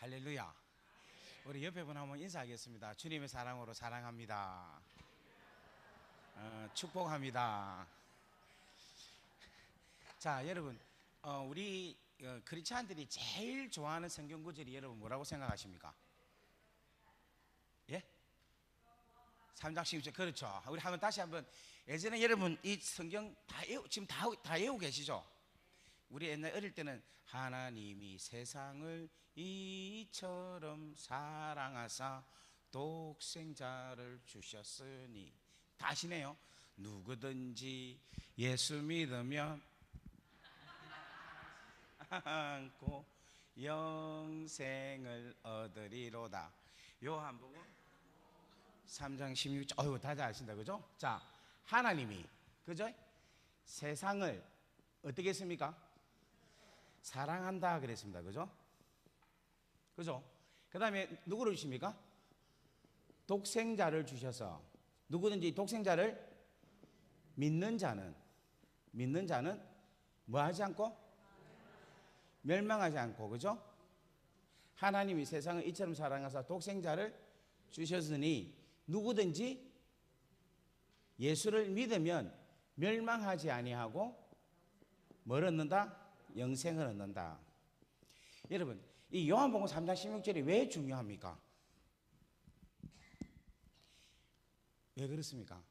할렐루야. 우리 옆에 분 한번 인사하겠습니다. 주님의 사랑으로 사랑합니다. 축복합니다. 자, 여러분, 우리 크리스찬들이 제일 좋아하는 성경 구절이 여러분 뭐라고 생각하십니까? 예? 3장 16절. 그렇죠. 우리 한번 다시 한번, 예전에 여러분 이 성경 지금 다 외우고 계시죠? 우리 옛날 어릴 때는 하나님이 세상을 이처럼 사랑하사 독생자를 주셨으니, 다 아시네요. 누구든지 예수 믿으면 않고 영생을 얻으리로다. 요한복음 3장 16절. 어휴, 다들 아신다, 그죠? 자, 하나님이, 그죠? 세상을 어떻게 했습니까? 사랑한다 그랬습니다, 그죠? 그죠? 그 다음에 누구를 주십니까? 독생자를 주셔서, 누구든지 독생자를 믿는 자는 뭐 하지 않고? 멸망하지 않고, 그죠? 하나님이 세상을 이처럼 사랑하사 독생자를 주셨으니 누구든지 예수를 믿으면 멸망하지 아니하고 뭘 얻는다? 영생을 얻는다. 여러분, 이 요한복음 3장 16절이 왜 중요합니까? 왜 그렇습니까?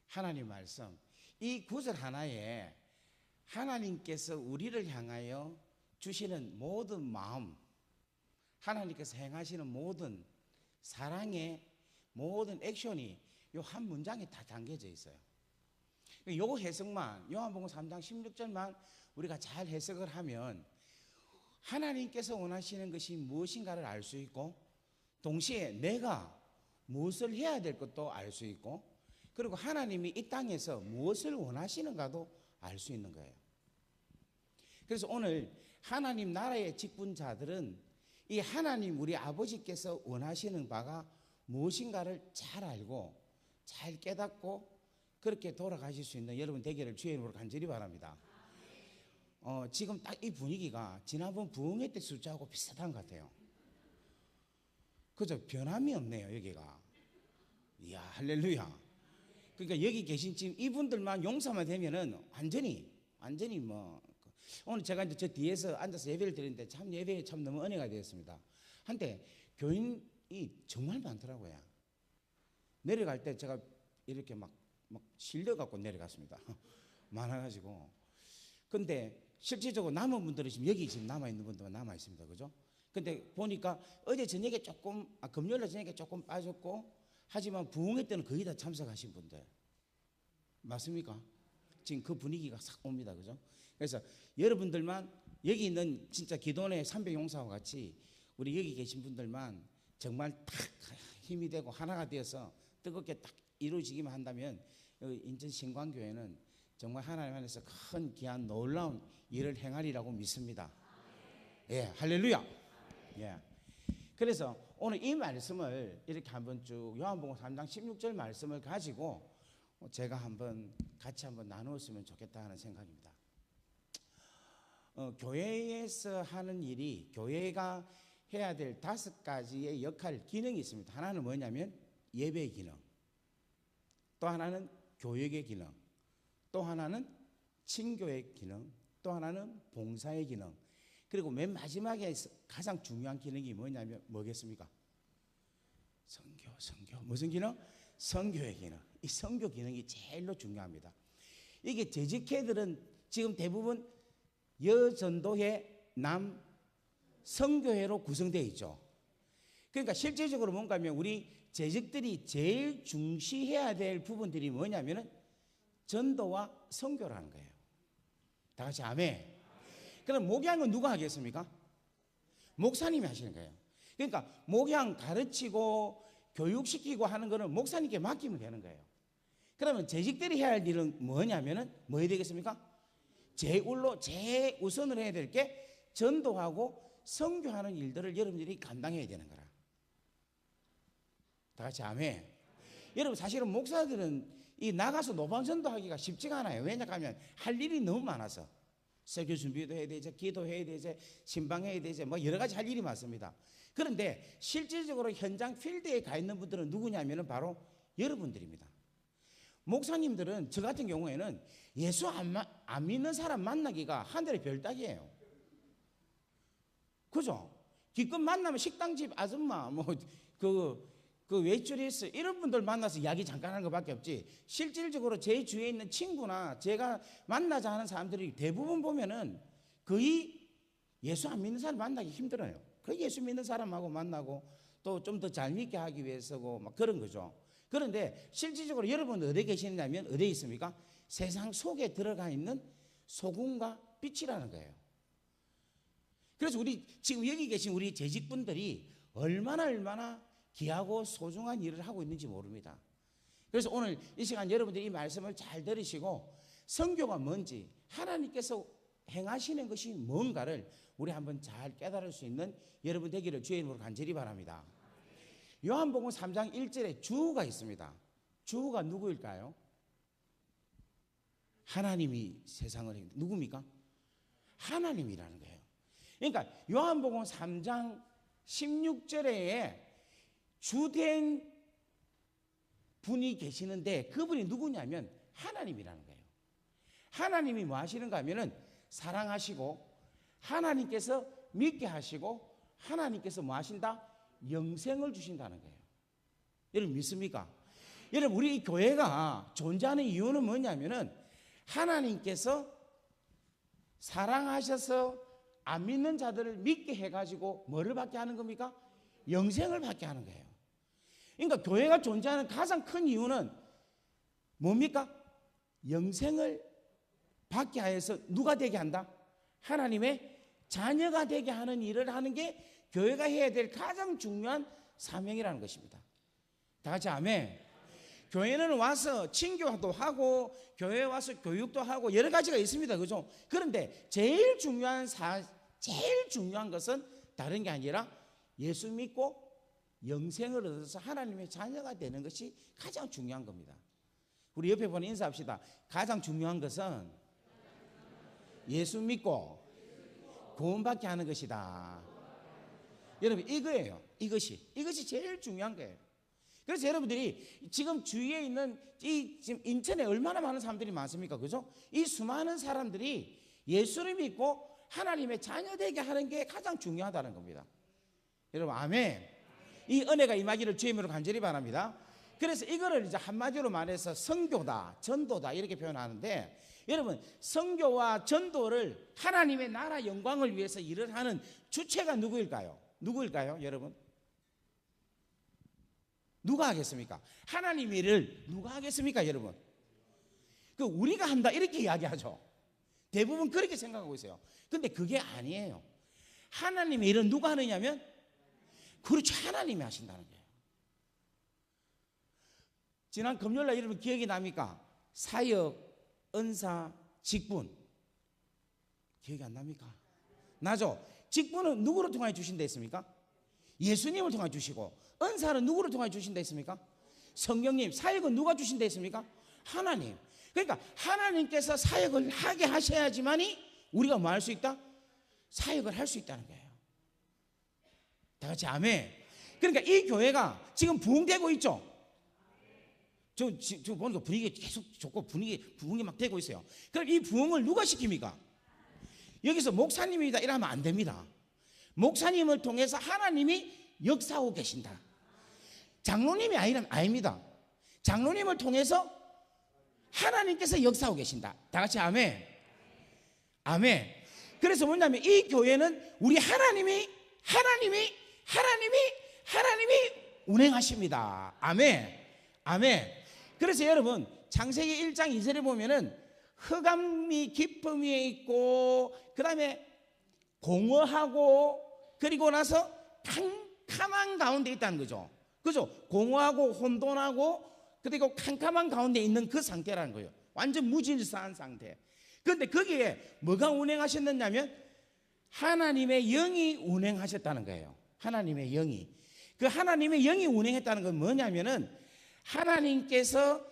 하나님 말씀, 이 구절 하나에 하나님께서 우리를 향하여 주시는 모든 마음, 하나님께서 행하시는 모든 사랑의 모든 액션이 이 한 문장에 다 담겨져 있어요. 요 해석만, 요한복음 3장 16절만 우리가 잘 해석을 하면 하나님께서 원하시는 것이 무엇인가를 알 수 있고, 동시에 내가 무엇을 해야 될 것도 알 수 있고, 그리고 하나님이 이 땅에서 무엇을 원하시는가도 알 수 있는 거예요. 그래서 오늘 하나님 나라의 직분자들은 이 하나님 우리 아버지께서 원하시는 바가 무엇인가를 잘 알고 잘 깨닫고 그렇게 돌아가실 수 있는 여러분 되기를 주의 이름으로 간절히 바랍니다. 지금 딱 이 분위기가 지난번 부흥회 때 숫자하고 비슷한 것 같아요. 그죠? 변함이 없네요, 여기가. 이야, 할렐루야. 그러니까 여기 계신 지금 이분들만 용서만 되면은 완전히 뭐, 오늘 제가 이제 저 뒤에서 앉아서 예배를 드리는데 참 예배에 참 너무 은혜가 되었습니다. 한때 교인이 정말 많더라고요. 내려갈 때 제가 이렇게 막 실려갖고 내려갔습니다. 많아가지고. 근데 실질적으로 남은 분들은 지금 여기 지금 남아있는 분들만 남아있습니다. 그죠? 근데 보니까 어제 저녁에 금요일 저녁에 조금 빠졌고, 하지만 부흥회 때는 거의 다 참석하신 분들. 맞습니까? 지금 그 분위기가 싹 옵니다. 그죠? 그래서 여러분들만, 여기 있는 진짜 기도원의 300용사와 같이 우리 여기 계신 분들만 정말 딱 힘이 되고 하나가 되어서 뜨겁게 딱 이루어지기만 한다면 인천 신광교회는 정말 하나님 안에서 큰 귀한 놀라운 일을 행하리라고 믿습니다. 예, 할렐루야. 예. 그래서 오늘 이 말씀을 이렇게 한번 쭉 요한복음 3장 16절 말씀을 가지고 제가 같이 한번 나누었으면 좋겠다 하는 생각입니다. 교회에서 하는 일이, 교회가 해야 될 5가지의 역할, 기능이 있습니다. 하나는 뭐냐면 예배의 기능, 또 하나는 교육의 기능, 또 하나는 친교의 기능, 또 하나는 봉사의 기능, 그리고 맨 마지막에 가장 중요한 기능이 뭐겠습니까? 선교. 무슨 기능? 선교의 기능. 이 선교 기능이 제일로 중요합니다. 이게 재직회들은 지금 대부분 여전도회, 남선교회로 구성되어 있죠. 그러니까 실질적으로 뭔가 하면 우리 재직들이 제일 중시해야 될 부분들이 뭐냐면은 전도와 선교라는 거예요. 다 같이 아멘. 그럼 목양은 누가 하겠습니까? 목사님이 하시는 거예요. 그러니까 목양 가르치고 교육시키고 하는 거는 목사님께 맡기면 되는 거예요. 그러면 재직들이 해야 할 일은 뭐냐면은 뭐 해야 되겠습니까? 제우선으로 해야 될 게 전도하고 선교하는 일들을 여러분들이 감당해야 되는 거라. 다 같이 아멘. 여러분, 사실은 목사들은 이 나가서 노방전도하기가 쉽지가 않아요. 왜냐하면 할 일이 너무 많아서. 설교 준비도 해야 되지, 기도해야 되지, 신방해야 되지, 뭐 여러 가지 할 일이 많습니다. 그런데 실질적으로 현장 필드에 가 있는 분들은 누구냐면은 바로 여러분들입니다. 목사님들은 저 같은 경우에는 예수 안 믿는 사람 만나기가 하늘의 별따기예요. 그죠? 기껏 만나면 식당집 아줌마, 그 웨이트리스 이런 분들 만나서 이야기 잠깐 하는 것밖에 없지, 실질적으로 제 주위에 있는 친구나 제가 만나자 하는 사람들이 대부분 보면은 거의 예수 안 믿는 사람 만나기 힘들어요. 거의 예수 믿는 사람하고 만나고 또 좀 더 잘 믿게 하기 위해서고 막 그런 거죠. 그런데 실질적으로 여러분은 어디에 계시느냐면 어디에 있습니까? 세상 속에 들어가 있는 소금과 빛이라는 거예요. 그래서 우리 지금 여기 계신 우리 재직분들이 얼마나 귀하고 소중한 일을 하고 있는지 모릅니다. 그래서 오늘 이 시간 여러분들이 이 말씀을 잘 들으시고 선교가 뭔지, 하나님께서 행하시는 것이 뭔가를 우리 한번 잘 깨달을 수 있는 여러분 되기를 주의 이름으로 간절히 바랍니다. 요한복음 3장 1절에 주가 있습니다. 주가 누구일까요? 하나님이 세상을 누굽니까? 하나님이라는 거예요. 그러니까 요한복음 3장 16절에 주된 분이 계시는데 그분이 누구냐면 하나님이라는 거예요. 하나님이 뭐 하시는가 하면은 사랑하시고 하나님께서 믿게 하시고 하나님께서 뭐 하신다? 영생을 주신다는 거예요. 여러분 믿습니까? 여러분 우리 이 교회가 존재하는 이유는 뭐냐면은 하나님께서 사랑하셔서 안 믿는 자들을 믿게 해가지고 뭐를 받게 하는 겁니까? 영생을 받게 하는 거예요. 그러니까 교회가 존재하는 가장 큰 이유는 뭡니까? 영생을 받게 하여서 누가 되게 한다? 하나님의 자녀가 되게 하는 일을 하는 게 교회가 해야 될 가장 중요한 사명이라는 것입니다. 다 같이 아멘. 교회는 와서 친교도 하고 교회에 와서 교육도 하고 여러 가지가 있습니다. 그죠? 그런데 제일 중요한 것은 다른 게 아니라 예수 믿고 영생을 얻어서 하나님의 자녀가 되는 것이 가장 중요한 겁니다. 우리 옆에 보는 인사합시다. 가장 중요한 것은 예수 믿고 구원받게 하는 것이다. 여러분 이거예요. 이것이 제일 중요한 거예요. 그래서 여러분들이 지금 주위에 있는 지금 인천에 얼마나 많은 사람들이 많습니까? 그죠? 이 수많은 사람들이 예수를 믿고 하나님의 자녀되게 하는 게 가장 중요하다는 겁니다. 여러분 아멘. 이 은혜가 임하기를 주의 이름으로 간절히 바랍니다. 그래서 이거를 이제 한마디로 말해서 선교다, 전도다 이렇게 표현하는데, 여러분 선교와 전도를 하나님의 나라 영광을 위해서 일을 하는 주체가 누구일까요? 여러분? 누가 하겠습니까? 하나님 일을 누가 하겠습니까, 여러분? 우리가 한다 이렇게 이야기하죠. 대부분 그렇게 생각하고 있어요. 근데 그게 아니에요. 하나님의 일은 누가 하느냐면 그렇죠, 하나님이 하신다는 거예요. 지난 금요일날 여러분 기억이 납니까? 사역, 은사, 직분 기억이 안 납니까? 나죠? 직분은 누구를 통해 주신다 했습니까? 예수님을 통해 주시고, 은사는 누구를 통해 주신다 했습니까? 성령님. 사역은 누가 주신다 했습니까? 하나님. 그러니까 하나님께서 사역을 하게 하셔야지만이 우리가 뭐 할 수 있다? 사역을 할 수 있다는 거예요. 다 같이 아멘. 그러니까 이 교회가 지금 부흥되고 있죠. 저 보니까 분위기 계속 좋고 부흥이 막 되고 있어요. 그럼 이 부흥을 누가 시킵니까? 여기서 목사님이다 이러면 안 됩니다. 목사님을 통해서 하나님이 역사하고 계신다. 장로님이 아닙니다. 장로님을 통해서 하나님께서 역사하고 계신다. 다 같이 아멘. 아멘. 그래서 뭐냐면 이 교회는 우리 하나님이 운행하십니다. 아멘. 아멘. 그래서 여러분 창세기 1장 2절에 보면은 흑암이 깊음 위에 있고 그 다음에 공허하고 그리고 나서 캄캄한 가운데 있다는 거죠. 그죠? 공허하고 혼돈하고 그리고 캄캄한 가운데 있는 그 상태라는 거예요. 완전 무질서한 상태. 그런데 거기에 뭐가 운행하셨느냐면 하나님의 영이 운행하셨다는 거예요. 하나님의 영이. 그 하나님의 영이 운행했다는 건 뭐냐면은 하나님께서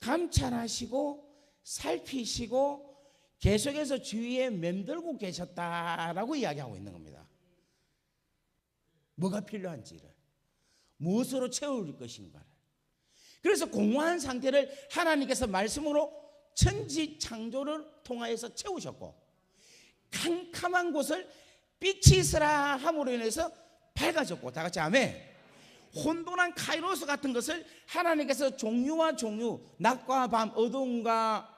감찰하시고 살피시고 계속해서 주위에 맴돌고 계셨다라고 이야기하고 있는 겁니다. 뭐가 필요한지를, 무엇으로 채울 것인가를. 그래서 공허한 상태를 하나님께서 말씀으로 천지 창조를 통하여서 채우셨고, 캄캄한 곳을 빛이 있으라 함으로 인해서 밝아졌고, 다 같이 아멘. 혼돈한 카이로스 같은 것을 하나님께서 종류와 종류, 낮과 밤, 어두움과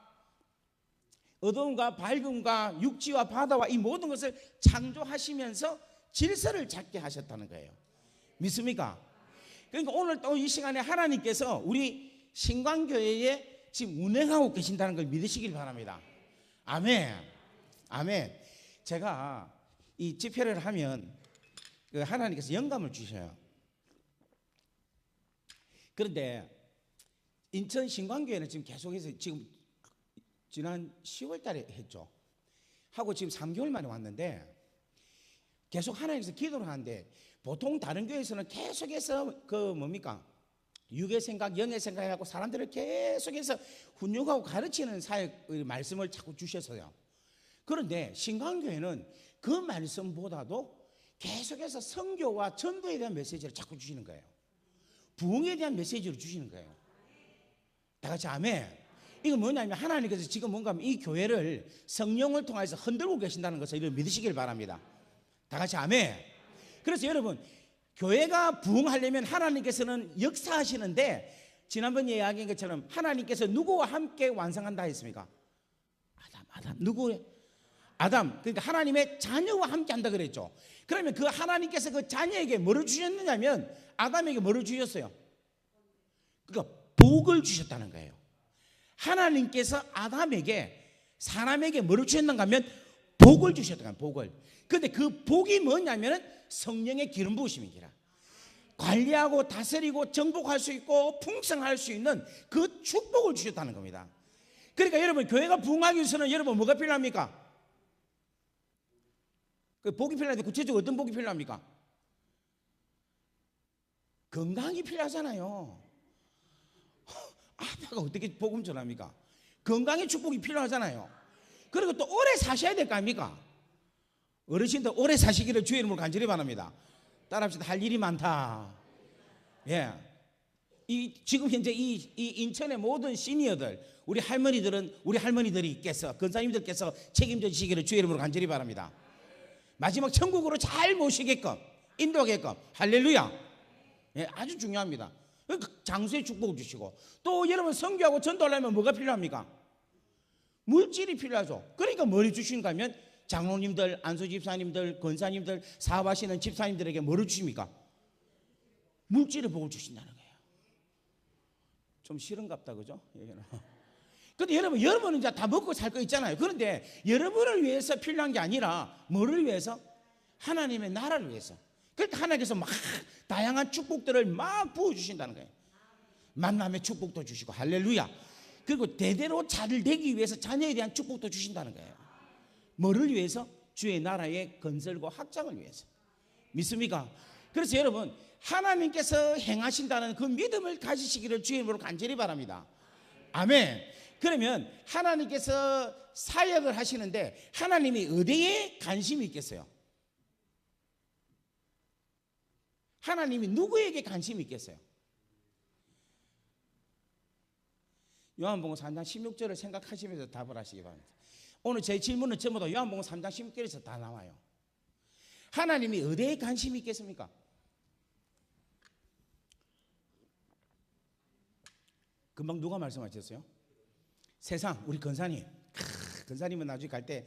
밝음과 육지와 바다와 이 모든 것을 창조하시면서 질서를 찾게 하셨다는 거예요. 믿습니까? 그러니까 오늘 또 이 시간에 하나님께서 우리 신광교회에 지금 운행하고 계신다는 걸 믿으시길 바랍니다. 아멘. 아멘. 제가 이 집회를 하면 하나님께서 영감을 주셔요. 그런데 인천 신광교회는 지금 계속해서 지금 지난 10월 달에 했죠. 하고 지금 3개월 만에 왔는데 계속 하나님께서 기도를 하는데, 보통 다른 교회에서는 계속해서 육의 생각, 영의 생각하고 사람들을 계속해서 훈육하고 가르치는 사역 말씀을 자꾸 주셔서요. 그런데 신광교회는 그 말씀보다도 계속해서 선교와 전도에 대한 메시지를 자꾸 주시는 거예요. 부흥에 대한 메시지를 주시는 거예요. 다 같이 아멘. 이거 뭐냐면 하나님께서 지금 뭔가 이 교회를 성령을 통해서 흔들고 계신다는 것을 이걸 믿으시길 바랍니다. 다 같이 아멘. 그래서 여러분, 교회가 부흥하려면 하나님께서는 역사하시는데, 지난번 이야기한 것처럼 하나님께서 누구와 함께 완성한다 했습니까? 아담. 누구예요? 아담. 그러니까 하나님의 자녀와 함께 한다 그랬죠. 그러면 그 하나님께서 그 자녀에게 뭐를 주셨느냐면 아담에게 뭐를 주셨어요? 그러니까 복을 주셨다는 거예요. 하나님께서 아담에게, 사람에게 뭐를 주셨는가 하면 복을 주셨다는 거예요. 복을. 그런데 그 복이 뭐냐면 성령의 기름 부으심이니라. 관리하고 다스리고 정복할 수 있고 풍성할 수 있는 그 축복을 주셨다는 겁니다. 그러니까 여러분, 교회가 부흥하기 위해서는 여러분 뭐가 필요합니까? 그 복이 필요한데 구체적으로 어떤 복이 필요합니까? 건강이 필요하잖아요. 아빠가 어떻게 복음 전합니까? 건강의 축복이 필요하잖아요. 그리고 또 오래 사셔야 될 거 아닙니까? 어르신들 오래 사시기를 주의 이름으로 간절히 바랍니다. 따라합시다. 할 일이 많다. 예. 지금 현재 이 인천의 모든 시니어들, 우리 할머니들이께서, 권사님들께서 책임져 주시기를 주의 이름으로 간절히 바랍니다. 마지막 천국으로 잘 모시게끔, 인도하게끔. 할렐루야. 예, 아주 중요합니다. 장수의 축복을 주시고, 또 여러분 선교하고 전도하려면 뭐가 필요합니까? 물질이 필요하죠. 그러니까 뭘 주시는가 하면 장로님들, 안수집사님들, 권사님들, 사업하시는 집사님들에게 뭐를 주십니까? 물질의 복을 주신다는 거예요. 좀 싫은갑다, 그죠? 근데 여러분은 이제 다 먹고 살 거 있잖아요. 그런데 여러분을 위해서 필요한 게 아니라 뭐를 위해서? 하나님의 나라를 위해서. 그러니까 하나님께서 막 다양한 축복들을 막 부어주신다는 거예요. 만남의 축복도 주시고, 할렐루야. 그리고 대대로 잘 되기 위해서 자녀에 대한 축복도 주신다는 거예요. 뭐를 위해서? 주의 나라의 건설과 확장을 위해서. 믿습니까? 그래서 여러분, 하나님께서 행하신다는 그 믿음을 가지시기를 주의 이름으로 간절히 바랍니다. 아멘. 그러면 하나님께서 사역을 하시는데 하나님이 어디에 관심이 있겠어요? 하나님이 누구에게 관심이 있겠어요? 요한복음 3장 16절을 생각하시면서 답을 하시기 바랍니다. 오늘 제 질문은 전부 다 요한복음 3장 16절에서 다 나와요. 하나님이 어디에 관심이 있겠습니까? 금방 누가 말씀하셨어요? 세상. 우리 권사님. 권사님은 나중에 갈 때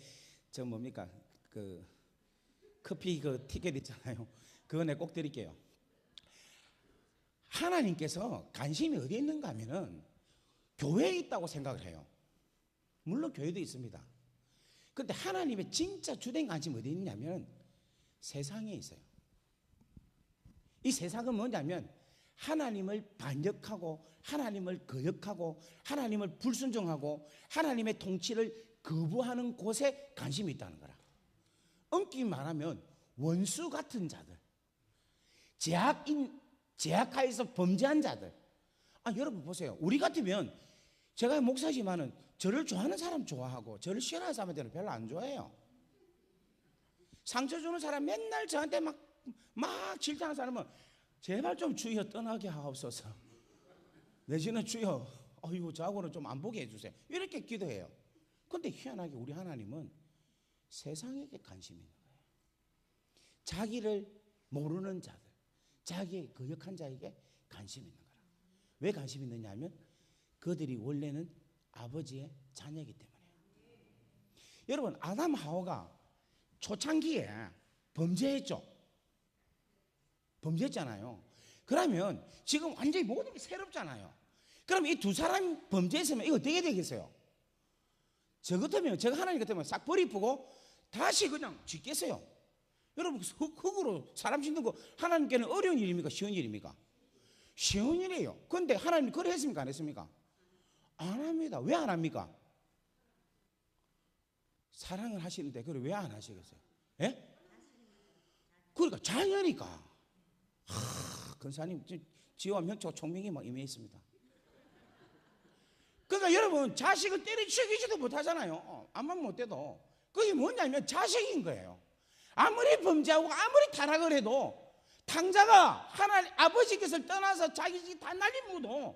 저 뭡니까? 그 커피 그 티켓 있잖아요. 그거 내가 꼭 드릴게요. 하나님께서 관심이 어디에 있는가 하면은 교회에 있다고 생각을 해요. 물론 교회도 있습니다. 그런데 하나님의 진짜 주된 관심이 어디 있냐면 세상에 있어요. 이 세상은 뭐냐면 하나님을 반역하고 하나님을 거역하고 하나님을 불순종하고 하나님의 통치를 거부하는 곳에 관심이 있다는 거라. 엄격히 말하면 원수 같은 자들, 제약하에서 범죄한 자들. 여러분 보세요. 우리 같으면, 제가 목사지만은 저를 좋아하는 사람 좋아하고 저를 싫어하는 사람한테는 별로 안 좋아해요. 상처 주는 사람 맨날 저한테 막 질타하는 사람은 제발 좀 주여 떠나게 하옵소서. 내지는 주여 어이구 저하고는 좀 안 보게 해주세요. 이렇게 기도해요. 근데 희한하게 우리 하나님은 세상에게 관심이 있는 거예요. 자기를 모르는 자들, 자기의 거역한 자에게 관심이 있는 거라. 왜 관심이 있느냐 하면 그들이 원래는 아버지의 자녀이기 때문에요. 여러분 아담 하와가 초창기에 범죄했죠. 범죄했잖아요. 그러면 지금 완전히 모든 게 새롭잖아요. 그럼 이 두 사람 범죄했으면 이거 어떻게 되겠어요? 저 같으면 제가 하나님 같으면 싹 버리고 다시 그냥 짓겠어요. 여러분 흙으로 사람 짓는 거 하나님께는 어려운 일입니까? 쉬운 일입니까? 쉬운 일이에요. 그런데 하나님 그래 했습니까? 안 했습니까? 안 합니다. 왜 안 합니까? 사랑을 하시는데 그걸 왜 안 하시겠어요? 예? 그러니까 자녀니까. 근사님 지와 명초 총명이 막 임해 있습니다. 그러니까 여러분 자식을 때려치기지도 못하잖아요. 암만 못해도. 그게 뭐냐면 자식인 거예요. 아무리 범죄하고 아무리 타락을 해도 탕자가 하나님 아버지께서 떠나서 자기 집 다 날리고도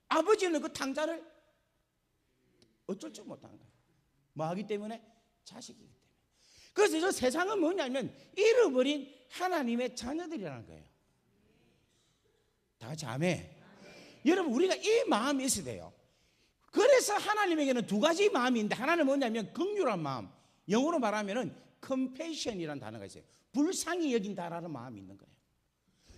아버지는 그 탕자를 어쩔 줄 못하는 거예요. 뭐 하기 때문에? 자식이기 때문에. 그래서 저 세상은 뭐냐면 잃어버린 하나님의 자녀들이라는 거예요. 다 같이 아멘. 여러분 우리가 이 마음이 있어야 돼요. 그래서 하나님에게는 두 가지 마음이 있는데 하나는 뭐냐면 긍휼한 마음, 영어로 말하면은 compassion이라는 단어가 있어요. 불쌍히 여긴다라는 마음이 있는 거예요.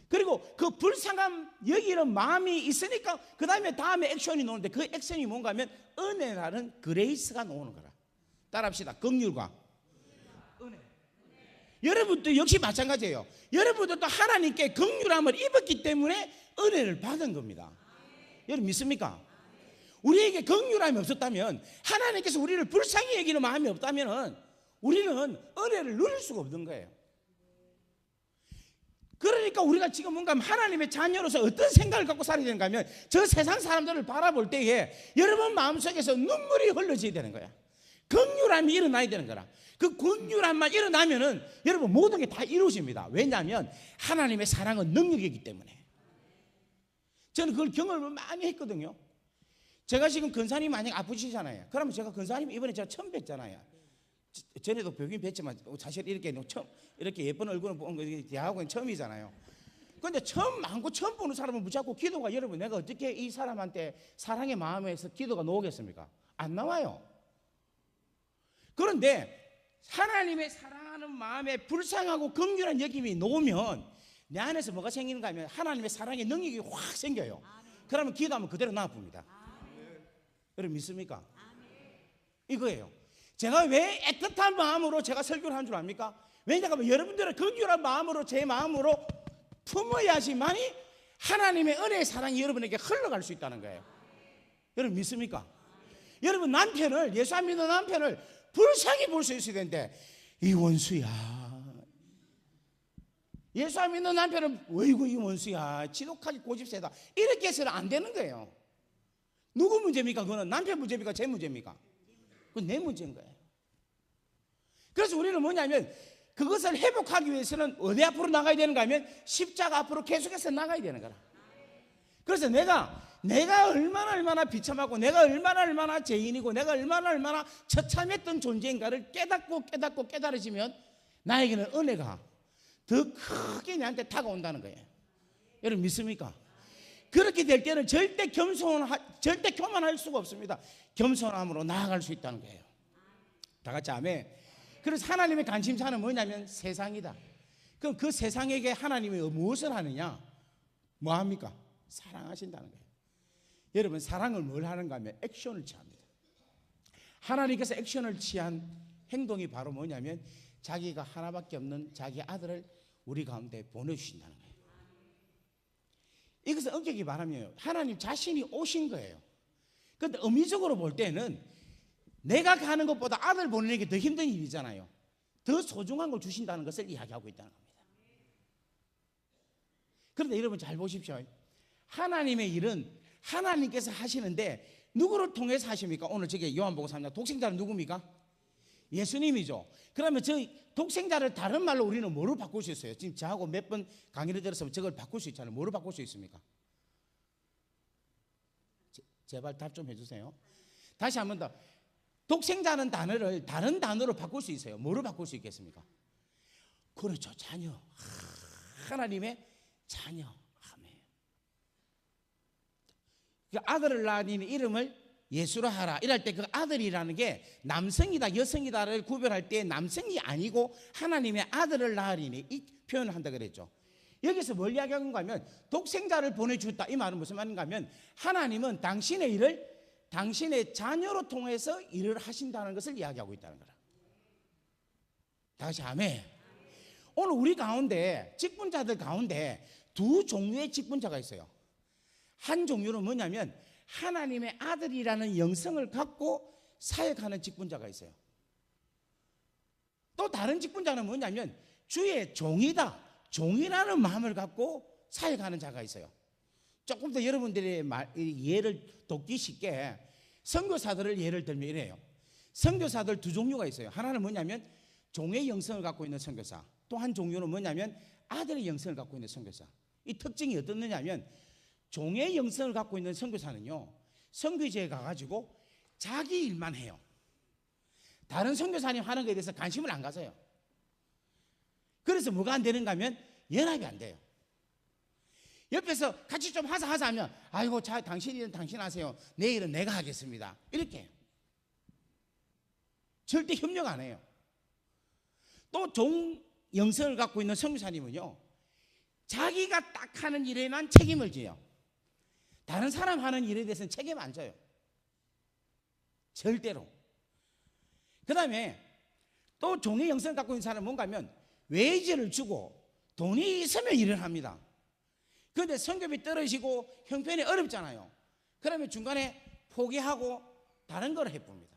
그리고 그 불쌍함 여기는 마음이 있으니까 그 다음에 액션이 나오는데 그 액션이 뭔가 하면 은혜라는 그레이스가 나오는 거라. 따라합시다. 긍휼과 은혜. 여러분도 역시 마찬가지예요. 여러분들도 하나님께 긍휼함을 입었기 때문에 은혜를 받은 겁니다. 여러분 믿습니까? 우리에게 긍휼함이 없었다면 하나님께서 우리를 불쌍히 여기는 마음이 없다면 우리는 은혜를 누릴 수가 없는 거예요. 그러니까 우리가 지금 뭔가 하나님의 자녀로서 어떤 생각을 갖고 살아야 되는가 하면 저 세상 사람들을 바라볼 때에 여러분 마음속에서 눈물이 흘러져야 되는 거야. 긍휼함이 일어나야 되는 거라. 그 긍휼함만 일어나면은 여러분 모든 게 다 이루어집니다. 왜냐하면 하나님의 사랑은 능력이기 때문에. 저는 그걸 경험을 많이 했거든요. 제가 지금 근사님 만약 아프시잖아요. 그러면 제가 근사님 이번에 제가 처음 뵀잖아요. 전에도 뵙긴 뵀지만 사실 이렇게 처음 이렇게 예쁜 얼굴을 본 거 대하고는 처음이잖아요. 그런데 처음 보는 사람은 무조건 기도가 여러분 내가 어떻게 이 사람한테 사랑의 마음에서 기도가 나오겠습니까? 안 나와요. 그런데 하나님의 사랑하는 마음에 불쌍하고 긍휼한 여김이 놓으면 내 안에서 뭐가 생기는가 하면 하나님의 사랑의 능력이 확 생겨요. 그러면 기도하면 그대로 나아집니다. 여러분 믿습니까? 이거예요. 제가 왜 애틋한 마음으로 제가 설교를 한 줄 압니까? 왜냐하면 여러분들은 긍휼한 마음으로 제 마음으로 품어야지만이 하나님의 은혜의 사랑이 여러분에게 흘러갈 수 있다는 거예요. 여러분 믿습니까? 여러분 남편을 예수 안 믿는 남편을 불쌍히 볼 수 있어야 되는데 이 원수야. 예수 안 믿는 남편은 어이구 이 원수야. 지독하게 고집세다. 이렇게 해서는 안 되는 거예요. 누구 문제입니까? 그거는 남편 문제입니까? 제 문제입니까? 그건 내 문제인 거예요. 그래서 우리는 뭐냐면 그것을 회복하기 위해서는 어디 앞으로 나가야 되는가 하면 십자가 앞으로 계속해서 나가야 되는 거라. 그래서 내가 얼마나 비참하고 내가 얼마나 죄인이고 내가 얼마나 처참했던 존재인가를 깨달아지면 나에게는 은혜가 더 크게 나한테 다가온다는 거예요. 여러분 믿습니까? 그렇게 될 때는 절대 교만할 수가 없습니다. 겸손함으로 나아갈 수 있다는 거예요. 다 같이 아멘. 그래서 하나님의 관심사는 뭐냐면 세상이다. 그럼 그 세상에게 하나님이 무엇을 하느냐? 뭐 합니까? 사랑하신다는 거예요. 여러분 사랑을 뭘 하는가 하면 액션을 취합니다. 하나님께서 액션을 취한 행동이 바로 뭐냐면 자기가 하나밖에 없는 자기 아들을 우리 가운데 보내주신다는 거예요. 이것은 엄격히 말하면 하나님 자신이 오신 거예요. 그런데 의미적으로 볼 때는 내가 가는 것보다 아들 보내는 게 더 힘든 일이잖아요. 더 소중한 걸 주신다는 것을 이야기하고 있다는 겁니다. 그런데 여러분 잘 보십시오. 하나님의 일은 하나님께서 하시는데 누구를 통해서 하십니까? 오늘 저기 요한복음 3장 독생자는 누굽니까? 예수님이죠. 그러면 저 독생자를 다른 말로 우리는 뭐로 바꿀 수 있어요? 지금 저하고 몇 번 강의를 들었으면 저걸 바꿀 수 있잖아요. 뭐로 바꿀 수 있습니까? 제발 답 좀 해주세요. 다시 한 번 더. 독생자는 단어를 다른 단어로 바꿀 수 있어요. 뭐로 바꿀 수 있겠습니까? 그렇죠. 자녀. 하나님의 자녀. 아멘. 그 아들을 낳으니 이름을 예수로 하라. 이럴 때 그 아들이라는 게 남성이다 여성이다를 구별할 때 남성이 아니고 하나님의 아들을 낳으리니 이 표현을 한다 그랬죠. 여기서 뭘 이야기하는가 하면 독생자를 보내주었다. 이 말은 무슨 말인가 하면 하나님은 당신의 일을 당신의 자녀로 통해서 일을 하신다는 것을 이야기하고 있다는 거라. 다시 아멘. 오늘 우리 가운데 직분자들 가운데 두 종류의 직분자가 있어요. 한 종류는 뭐냐면 하나님의 아들이라는 영성을 갖고 사역하는 직분자가 있어요. 또 다른 직분자는 뭐냐면 주의 종이다, 종이라는 마음을 갖고 사역하는 자가 있어요. 조금 더 여러분들의 예를 돕기 쉽게 선교사들을 예를 들면 이래요. 선교사들 두 종류가 있어요. 하나는 뭐냐면 종의 영성을 갖고 있는 선교사, 또 한 종류는 뭐냐면 아들의 영성을 갖고 있는 선교사. 이 특징이 어떻느냐면 종의 영성을 갖고 있는 선교사는요, 선교지에 가가지고 자기 일만 해요. 다른 선교사님 하는 것에 대해서 관심을 안 가져요. 그래서 뭐가 안 되는가 하면 연합이 안 돼요. 옆에서 같이 좀 하자 하면 아이고 자 당신 일은 당신 하세요. 내 일은 내가 하겠습니다. 이렇게 해요. 절대 협력 안 해요. 또 종 영성을 갖고 있는 선교사님은요, 자기가 딱 하는 일에만 책임을 져요. 다른 사람 하는 일에 대해서는 책임 안 져요. 절대로. 그 다음에 또 종의 영성을 갖고 있는 사람은 뭔가 하면 외제를 주고 돈이 있으면 일을 합니다. 그런데 성급이 떨어지고 형편이 어렵잖아요. 그러면 중간에 포기하고 다른 걸 해봅니다.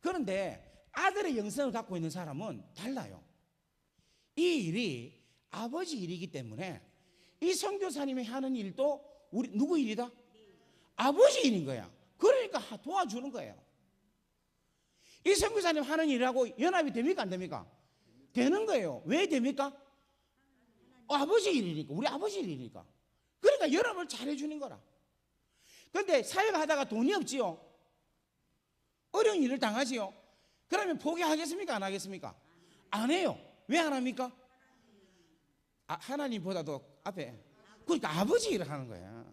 그런데 아들의 영성을 갖고 있는 사람은 달라요. 이 일이 아버지 일이기 때문에 이 선교사님이 하는 일도 우리 누구 일이다? 아버지 일인 거야. 그러니까 도와주는 거예요. 이 선교사님 하는 일하고 연합이 됩니까 안 됩니까? 되는 거예요. 왜 됩니까? 아버지 일이니까. 우리 아버지 일이니까. 그러니까 연합을 잘해주는 거라. 그런데 사역하다가 돈이 없지요. 어려운 일을 당하지요. 그러면 포기하겠습니까 안 하겠습니까? 안 해요. 왜 안 합니까? 하나님보다도 앞에. 그러니까 아버지 일을 하는 거야.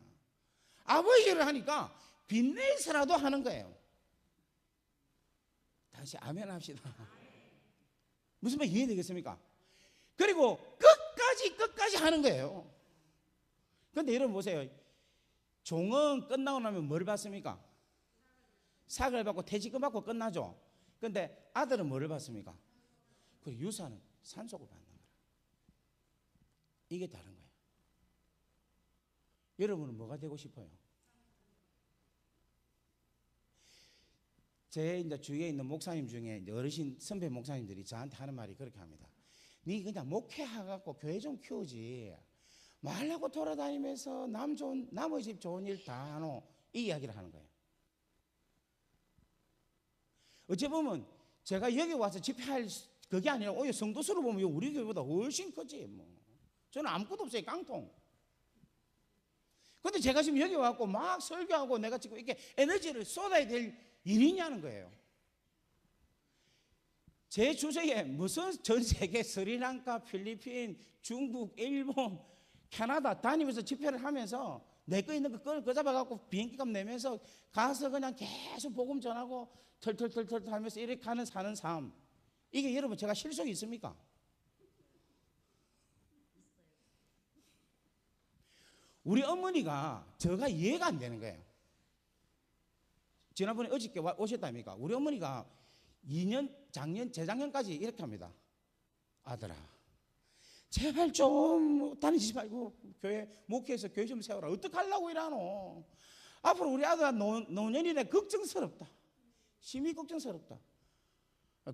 아버지 일을 하니까 빚내서라도 하는 거예요. 다시 아멘 합시다. 무슨 말 이해되겠습니까? 그리고 끝까지 하는 거예요. 그런데 여러분 보세요. 종은 끝나고 나면 뭘 받습니까? 사과를 받고 퇴직금 받고 끝나죠. 그런데 아들은 뭐를 받습니까? 그리고 유산은 산속을 받는 거예요. 이게 다른 거예요. 여러분은 뭐가 되고 싶어요? 제 이제 주위에 있는 목사님 중에 어르신 선배 목사님들이 저한테 하는 말이 그렇게 합니다. 니 그냥 목회해갖고 교회 좀 키우지 말라고 돌아다니면서 남의 집 좋은 일 다 하노, 이 이야기를 하는 거예요. 어찌 보면 제가 여기 와서 집회할 그게 아니라 오히려 성도수로 보면 우리 교회보다 훨씬 크지 뭐. 저는 아무것도 없어요. 깡통. 근데 제가 지금 여기 와갖고 막 설교하고 내가 지금 이렇게 에너지를 쏟아야 될 일이냐는 거예요. 제 주제에 무슨 전 세계 스리랑카, 필리핀, 중국, 일본, 캐나다 다니면서 집회를 하면서 내 거 있는 거 잡아갖고 비행기값 내면서 가서 그냥 계속 복음 전하고 털털털털 하면서 이렇게 사는 삶. 이게 여러분 제가 실속이 있습니까? 우리 어머니가 저가 이해가 안 되는 거예요. 지난번에 어저께 오셨다니까. 우리 어머니가 2년, 재작년까지 이렇게 합니다. 아들아, 제발 좀 다니지 말고 교회 목회에서 교회 좀 세워라. 어떡하려고 이러노? 앞으로 우리 아들아 노년이래 걱정스럽다. 심히 걱정스럽다.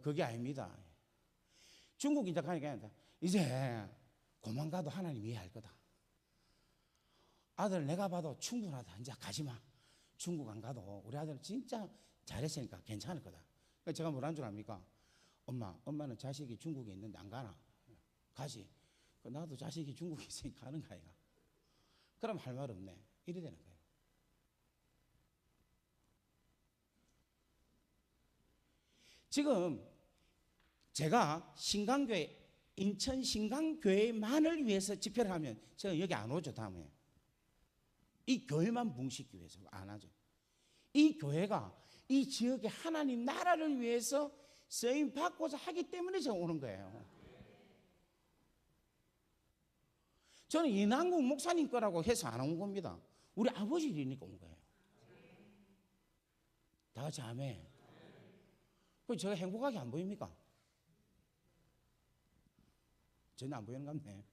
그게 아닙니다. 중국 이제 가니까 이제 고만 가도 하나님 이해할 거다. 아들 내가 봐도 충분하다. 이제 가지 마. 중국 안 가도 우리 아들 진짜 잘했으니까 괜찮을 거다. 그러니까 제가 뭐라는 줄 압니까? 엄마는 자식이 중국에 있는데 안 가나? 가지. 나도 자식이 중국에 있으니까 가는 거야. 그럼 할 말 없네. 이래 되는 거예요. 지금 제가 신강교회, 인천 신강교회만을 위해서 집회를 하면 제가 여기 안 오죠. 다음에 이 교회만 붕시키기 위해서 안 하죠. 이 교회가 이 지역의 하나님 나라를 위해서 쓰임 받고자 하기 때문에 제가 오는 거예요. 저는 이남국 목사님 거라고 해서 안 온 겁니다. 우리 아버지 일이니까 온 거예요. 다 같이 아멘. 그럼 제가 행복하게 안 보입니까? 전혀 안 보이는 것 같네.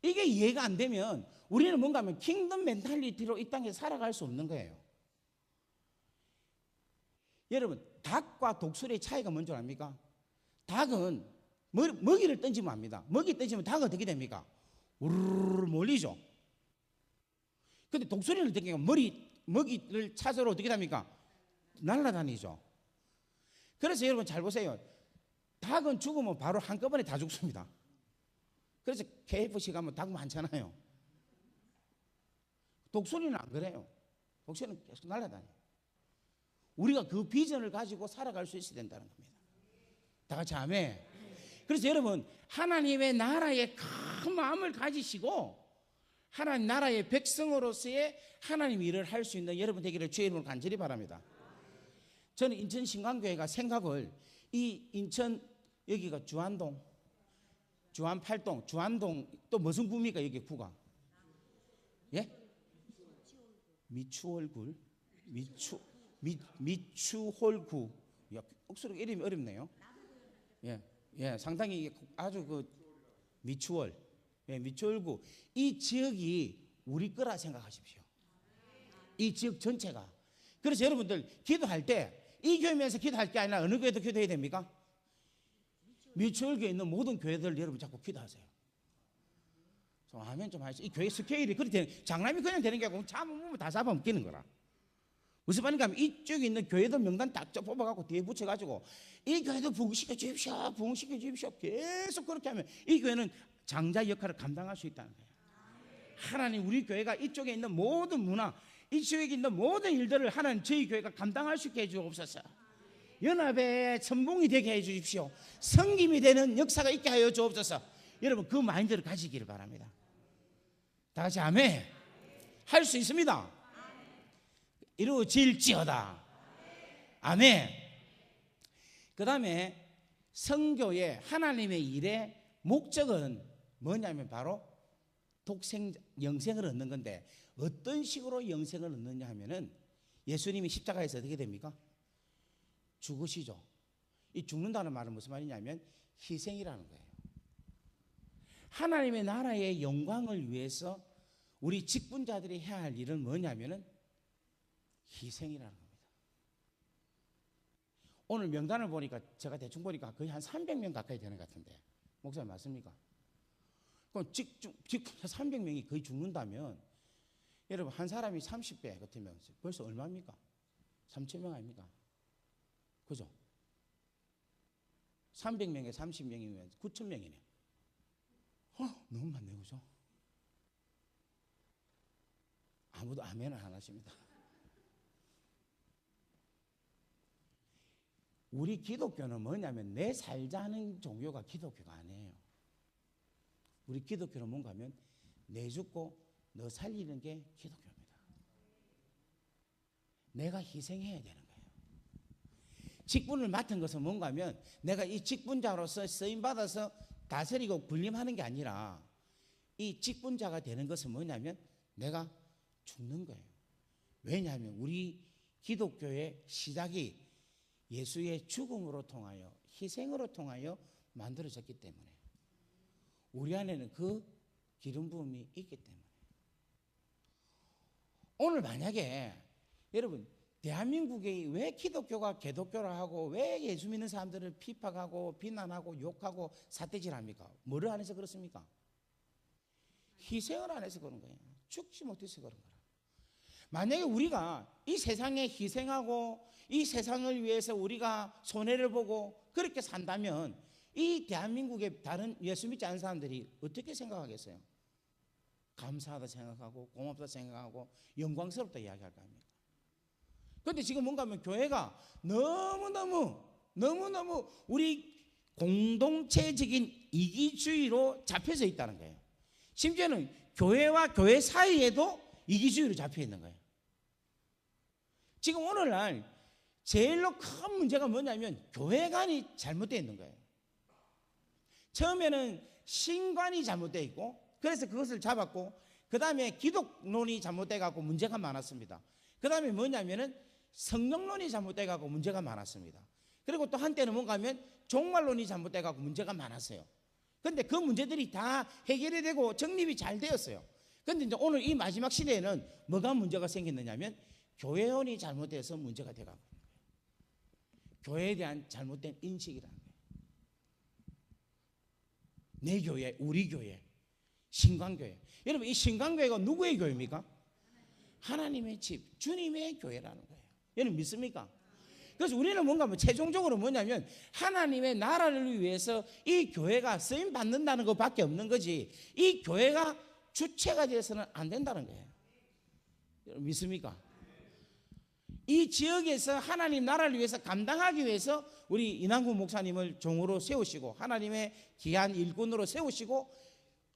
이게 이해가 안 되면 우리는 뭔가 하면 킹덤 멘탈리티로 이 땅에 살아갈 수 없는 거예요. 여러분, 닭과 독수리의 차이가 뭔지 압니까? 닭은 먹이를 던지면 압니다. 먹이 던지면 닭은 어떻게 됩니까? 우르르 몰리죠. 근데 독수리를 던지면 먹이를 찾으러 어떻게 됩니까? 날아다니죠. 그래서 여러분 잘 보세요. 닭은 죽으면 바로 한꺼번에 다 죽습니다. 그래서 KFC 가면 닭 많잖아요. 독수리는 안 그래요. 독수리는 계속 날아다녀요. 우리가 그 비전을 가지고 살아갈 수 있어야 된다는 겁니다. 다 같이 아멘. 그래서 여러분 하나님의 나라에 큰 마음을 가지시고 하나님 나라의 백성으로서의 하나님 일을 할 수 있는 여러분 되기를 주의 이름으로 간절히 바랍니다. 저는 인천 신강교회가 생각을 이 인천 여기가 주안동, 주안팔동, 주안동 또 무슨 구입니까? 여기 구가? 예? 미추홀굴, 미추홀구. 억수로 이름이 어렵네요. 예, 상당히 아주 그 미추홀, 예, 미추홀구. 이 지역이 우리 거라 생각하십시오. 이 지역 전체가. 그래서 여러분들 기도할 때 이 교회면서 기도할 게 아니라 어느 교회도 기도해야 됩니까? 미추홀교에 있는 모든 교회들 여러분 자꾸 기도하세요. 아멘 좀 하시죠. 이 교회 스케일이 그렇게 되는, 장남이 그냥 되는 게 아니고 잡으면 다 잡아먹기는 거라. 무슨 말인가 하면 이쪽에 있는 교회들 명단 딱 뽑아갖고 뒤에 붙여가지고 이 교회도 부흥시켜 주십시오, 부흥시켜 주십시오. 계속 그렇게 하면 이 교회는 장자 역할을 감당할 수 있다는 거예요. 하나님 우리 교회가 이쪽에 있는 모든 문화, 이쪽에 있는 모든 일들을 하나님 저희 교회가 감당할 수 있게 해주옵소서. 연합의 천봉이 되게 해주십시오. 성김이 되는 역사가 있게 하여 주옵소서. 여러분 그 마인드를 가지기를 바랍니다. 다 같이 아멘. 할 수 있습니다. 이루어질지어다. 아멘. 그 다음에 선교의 하나님의 일의 목적은 뭐냐면 바로 영생을 얻는 건데 어떤 식으로 영생을 얻느냐 하면은 예수님이 십자가에서 어떻게 됩니까? 죽으시죠. 이 죽는다는 말은 무슨 말이냐면 희생이라는 거예요. 하나님의 나라의 영광을 위해서 우리 직분자들이 해야 할 일은 뭐냐면은 희생이라는 겁니다. 오늘 명단을 보니까 제가 대충 보니까 거의 한 300명 가까이 되는 것 같은데 목사님 맞습니까? 그럼 300명이 거의 죽는다면 여러분 한 사람이 30배 같으면 벌써 얼마입니까? 3,000명 아닙니까? 그죠? 300명에 30명이면 9,000명이네. 너무 많네요. 그죠? 아무도 아멘을 안 하십니다. 우리 기독교는 뭐냐면 내 살자는 종교가 기독교가 아니에요. 우리 기독교는 뭔가 하면 내 죽고 너 살리는 게 기독교입니다. 내가 희생해야 되는 거예요. 직분을 맡은 것은 뭔가 하면 내가 이 직분자로서 쓰임받아서 다스리고 군림하는 게 아니라 이 직분자가 되는 것은 뭐냐면 내가 죽는 거예요. 왜냐하면 우리 기독교의 시작이 예수의 죽음으로 통하여 희생으로 통하여 만들어졌기 때문에 우리 안에는 그 기름 부음이 있기 때문에 오늘 만약에 여러분 대한민국에 왜 기독교가 개독교라 하고 왜 예수 믿는 사람들을 핍박하고 비난하고 욕하고 삿대질합니까? 뭐를 안 해서 그렇습니까? 희생을 안 해서 그런 거예요. 죽지 못해서 그런 거예요. 만약에 우리가 이 세상에 희생하고 이 세상을 위해서 우리가 손해를 보고 그렇게 산다면 이 대한민국의 다른 예수 믿지 않는 사람들이 어떻게 생각하겠어요? 감사하다 생각하고 고맙다 생각하고 영광스럽다 이야기할 거 아닙니까? 그런데 지금 뭔가 하면 교회가 너무너무 우리 공동체적인 이기주의로 잡혀져 있다는 거예요. 심지어는 교회와 교회 사이에도 이기주의로 잡혀 있는 거예요. 지금 오늘날 제일로 큰 문제가 뭐냐면 교회관이 잘못되어 있는 거예요. 처음에는 신관이 잘못되어 있고 그래서 그것을 잡았고 그 다음에 기독론이 잘못되어 갖고 문제가 많았습니다. 그 다음에 뭐냐면은 성령론이 잘못되어 갖고 문제가 많았습니다. 그리고 또 한때는 뭔가 하면 종말론이 잘못되어 갖고 문제가 많았어요. 그런데 그 문제들이 다 해결이 되고 정립이 잘 되었어요. 그런데 이제 오늘 이 마지막 시대에는 뭐가 문제가 생겼느냐면 교회론이 잘못돼서 문제가 돼가고 있는 거예요. 교회에 대한 잘못된 인식이라는 거예요. 내 교회, 우리 교회, 신광교회. 여러분 이 신광교회가 누구의 교회입니까? 하나님의 집, 주님의 교회라는 거예요. 여러분 믿습니까? 그래서 우리는 뭔가 최종적으로 뭐냐면 하나님의 나라를 위해서 이 교회가 쓰임 받는다는 것밖에 없는 거지 이 교회가 주체가 되어서는 안 된다는 거예요. 여러분 믿습니까? 이 지역에서 하나님 나라를 위해서 감당하기 위해서 우리 이남구 목사님을 종으로 세우시고 하나님의 귀한 일꾼으로 세우시고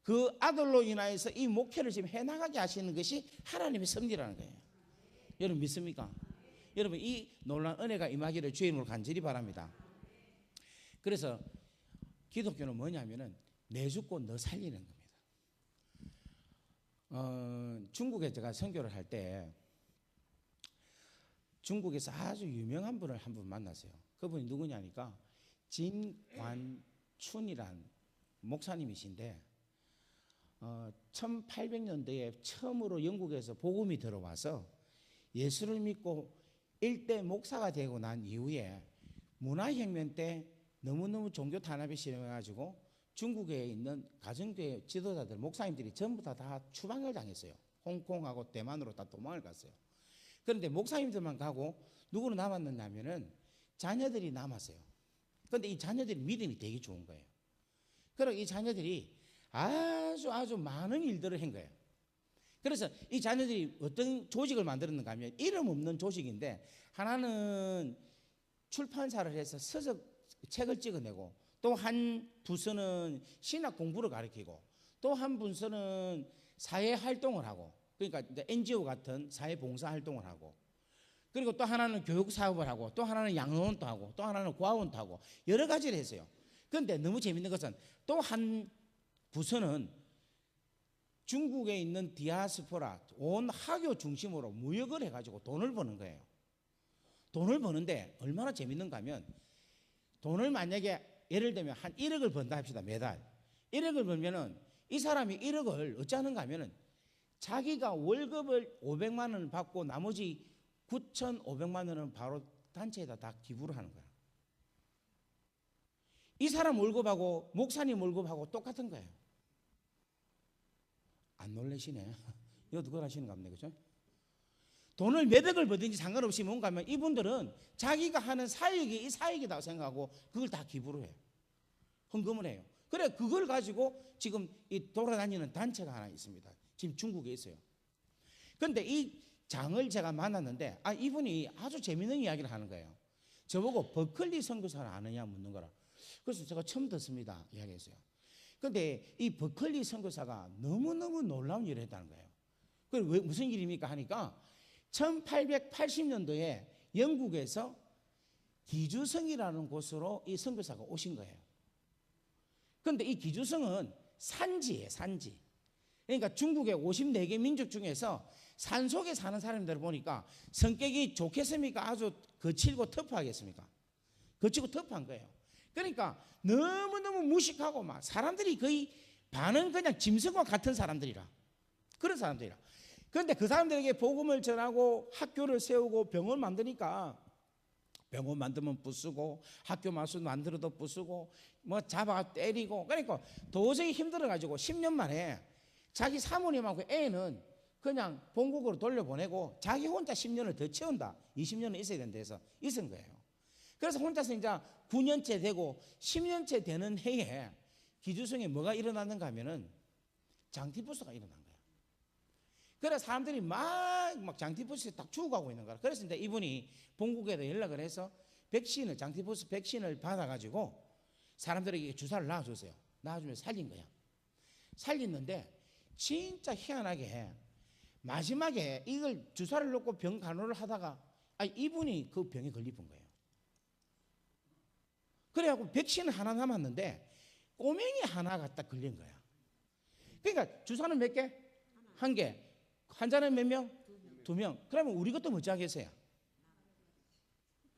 그 아들로 인하여서 이 목회를 지금 해나가게 하시는 것이 하나님의 섭리라는 거예요. 여러분 믿습니까? 여러분 이 놀라운 은혜가 임하기를 주의 이름으로 간절히 바랍니다. 그래서 기독교는 뭐냐면은 내 죽고 너 살리는 겁니다. 중국에 제가 선교를 할 때 중국에서 아주 유명한 분을 한 분 만났어요. 그분이 누구냐니까 진관춘이란 목사님이신데 1800년대에 처음으로 영국에서 복음이 들어와서 예수를 믿고 일대 목사가 되고 난 이후에 문화혁명 때 너무너무 종교 탄압이 심해가지고 중국에 있는 가정교회 지도자들 목사님들이 전부 다 추방을 당했어요. 홍콩하고 대만으로 다 도망을 갔어요. 그런데 목사님들만 가고 누구로 남았느냐면은 자녀들이 남았어요. 그런데 이 자녀들이 믿음이 되게 좋은 거예요. 그리고 이 자녀들이 아주 많은 일들을 한 거예요. 그래서 이 자녀들이 어떤 조직을 만들었는가 하면 이름 없는 조직인데 하나는 출판사를 해서 서적 책을 찍어내고 또 한 부서는 신학 공부를 가르치고 또 한 부서는 사회 활동을 하고 그러니까 NGO 같은 사회 봉사 활동을 하고 그리고 또 하나는 교육 사업을 하고 또 하나는 양로원도 하고 또 하나는 고아원도 하고 여러 가지를 했어요. 그런데 너무 재밌는 것은 또 한 부서는 중국에 있는 디아스포라 온 학교 중심으로 무역을 해가지고 돈을 버는 거예요. 돈을 버는데 얼마나 재밌는가 하면 돈을 만약에 예를 들면 한 1억을 번다 합시다. 매달 1억을 벌면은 이 사람이 1억을 어쩌는가 하면은 자기가 월급을 500만 원을 받고 나머지 9,500만 원은 바로 단체에다 다 기부를 하는 거야. 이 사람 월급하고 목사님 월급하고 똑같은 거예요. 안 놀라시네. 이거 그걸 하시는 거 없네, 그죠? 돈을 몇백을 벌든지 상관없이 뭔가 하면 이분들은 자기가 하는 사역이 이 사역이라고 생각하고 그걸 다 기부를 해요. 헌금을 해요. 그래 그걸 가지고 지금 이 돌아다니는 단체가 하나 있습니다. 지금 중국에 있어요. 그런데 이 장을 제가 만났는데 이분이 아주 재밌는 이야기를 하는 거예요. 저보고 버클리 선교사를 아느냐 묻는 거라. 그래서 제가 처음 듣습니다. 이야기했어요. 그런데 이 버클리 선교사가 너무너무 놀라운 일을 했다는 거예요. 그래 왜 무슨 일입니까 하니까 1880년도에 영국에서 기주성이라는 곳으로 이 선교사가 오신 거예요. 그런데 이 기주성은 산지예요, 산지. 그러니까 중국의 54개 민족 중에서 산속에 사는 사람들을 보니까 성격이 좋겠습니까? 아주 거칠고 터프하겠습니까? 거칠고 터프한 거예요. 그러니까 너무너무 무식하고 막 사람들이 거의 반은 그냥 짐승과 같은 사람들이라. 그런 사람들이라. 그런데 그 사람들에게 복음을 전하고 학교를 세우고 병원 만드니까 병원 만들면 부수고 학교 마수 만들어도 부수고 뭐 잡아 때리고 그러니까 도저히 힘들어가지고 10년 만에 자기 사모님하고 애는 그냥 본국으로 돌려보내고 자기 혼자 10년을 더 채운다. 20년은 있어야 된다 해서 있은 거예요. 그래서 혼자서 이제 9년째 되고 10년째 되는 해에 기주성에 뭐가 일어났는가 하면은 장티푸스가 일어난 거야. 그래서 사람들이 막 장티푸스에 딱 죽어가고 있는 거야. 그래서 이제 이분이 본국에도 연락을 해서 백신을, 장티푸스 백신을 받아가지고 사람들에게 주사를 놔줬어요. 놔주면 살린 거야. 살렸는데 진짜 희한하게 마지막에 이걸 주사를 놓고 병 간호를 하다가 이분이 그 병에 걸리는 거예요. 그래갖고 백신은 하나 남았는데 꼬맹이 하나가 딱 걸린 거야. 그러니까 주사는 몇 개? 한 개. 환자는 몇 명? 2명. 그러면 우리 것도 뭐지 하겠어요?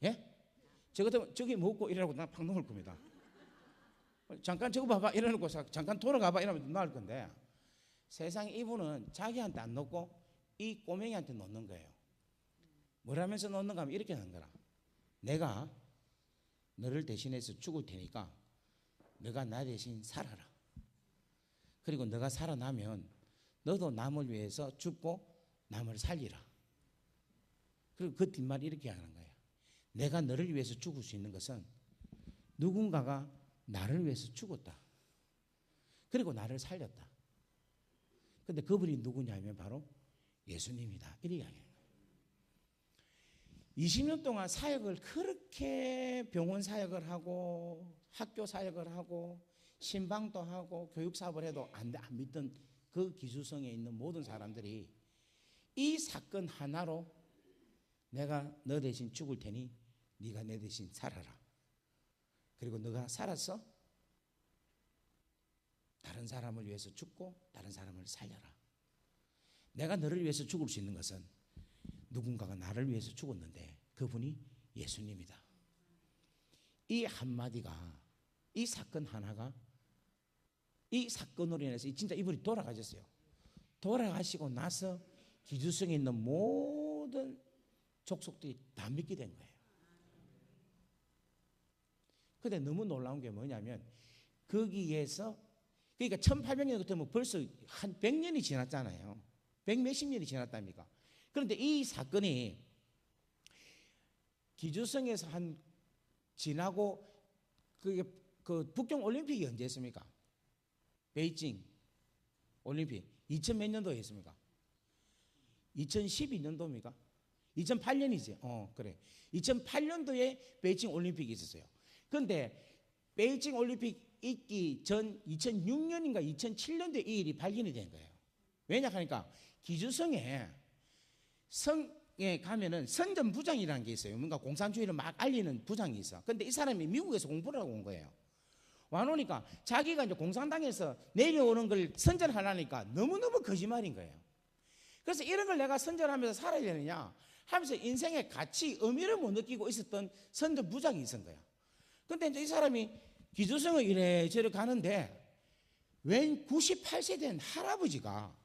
예? 저 같으면 저기 먹고 이러고 나 팍 넘을 겁니다. 잠깐 저거 봐봐 이러놓고 잠깐 돌아가봐 이러면 나을 건데, 세상에 이분은 자기한테 안 놓고 이 꼬맹이한테 놓는 거예요. 뭐라면서 놓는가 하면 이렇게 하는 거라. 내가 너를 대신해서 죽을 테니까 너가 나 대신 살아라. 그리고 너가 살아나면 너도 남을 위해서 죽고 남을 살리라. 그리고 그 뒷말이 이렇게 하는 거예요. 내가 너를 위해서 죽을 수 있는 것은 누군가가 나를 위해서 죽었다. 그리고 나를 살렸다. 근데 그분이 누구냐면 바로 예수님이다. 이렇게 이야기해요. 20년 동안 사역을 그렇게 병원 사역을 하고 학교 사역을 하고 신방도 하고 교육 사업을 해도 안 믿던 그 기주성에 있는 모든 사람들이 이 사건 하나로 내가 너 대신 죽을 테니 네가 내 대신 살아라. 그리고 너가 살아서 다른 사람을 위해서 죽고 다른 사람을 살려라. 내가 너를 위해서 죽을 수 있는 것은 누군가가 나를 위해서 죽었는데 그분이 예수님이다. 이 한마디가, 이 사건 하나가, 이 사건으로 인해서 진짜 이분이 돌아가셨어요. 돌아가시고 나서 기주성에 있는 모든 족속들이 다 믿게 된 거예요. 근데 너무 놀라운 게 뭐냐면 거기에서, 그러니까 1800년 같으면 벌써 한 100년이 지났잖아요. 100몇십 년이 지났답니까? 그런데 이 사건이 기주성에서 한 지나고 그게 그 북경 올림픽이 언제였습니까? 베이징 올림픽 2000몇 년도에 했습니까? 2012년도입니까? 2008년이지. 그래. 2008년도에 베이징 올림픽이 있었어요. 그런데 베이징 올림픽 있기 전 2006년인가 2007년도에 이 일이 발견이 된 거예요. 왜냐 하니까 기주성에 성에 가면은 선전 부장이라는 게 있어요. 뭔가 공산주의를 막 알리는 부장이 있어. 근데 이 사람이 미국에서 공부를 하고 온 거예요. 와놓으니까 자기가 이제 공산당에서 내려오는 걸 선전하려니까 너무너무 거짓말인 거예요. 그래서 이런 걸 내가 선전하면서 살아야 되느냐 하면서 인생의 가치, 의미를 못 느끼고 있었던 선전 부장이 있은 거야. 근데 이제 이 사람이 기주성을 이래저래 가는데 웬 98세 된 할아버지가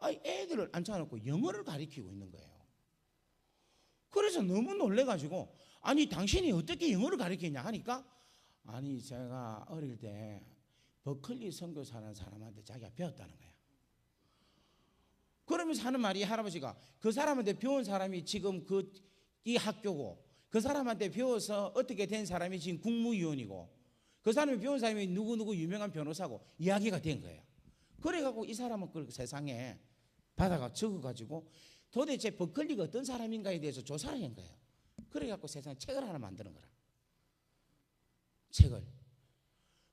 애들을 앉혀놓고 영어를 가르치고 있는 거예요. 그래서 너무 놀래가지고 아니 당신이 어떻게 영어를 가르치냐 하니까 아니 제가 어릴 때 버클리 선교사라는 사람한테 자기가 배웠다는 거야. 그러면서 하는 말이 할아버지가 그 사람한테 배운 사람이 지금 이 학교고 그 사람한테 배워서 어떻게 된 사람이 지금 국무위원이고 그 사람이 배운 사람이 누구누구 유명한 변호사고 이야기가 된 거예요. 그래갖고 이 사람은 그 세상에 받아가 적어가지고 도대체 버클리가 어떤 사람인가에 대해서 조사를 한 거예요. 그래갖고 세상에 책을 하나 만드는 거라.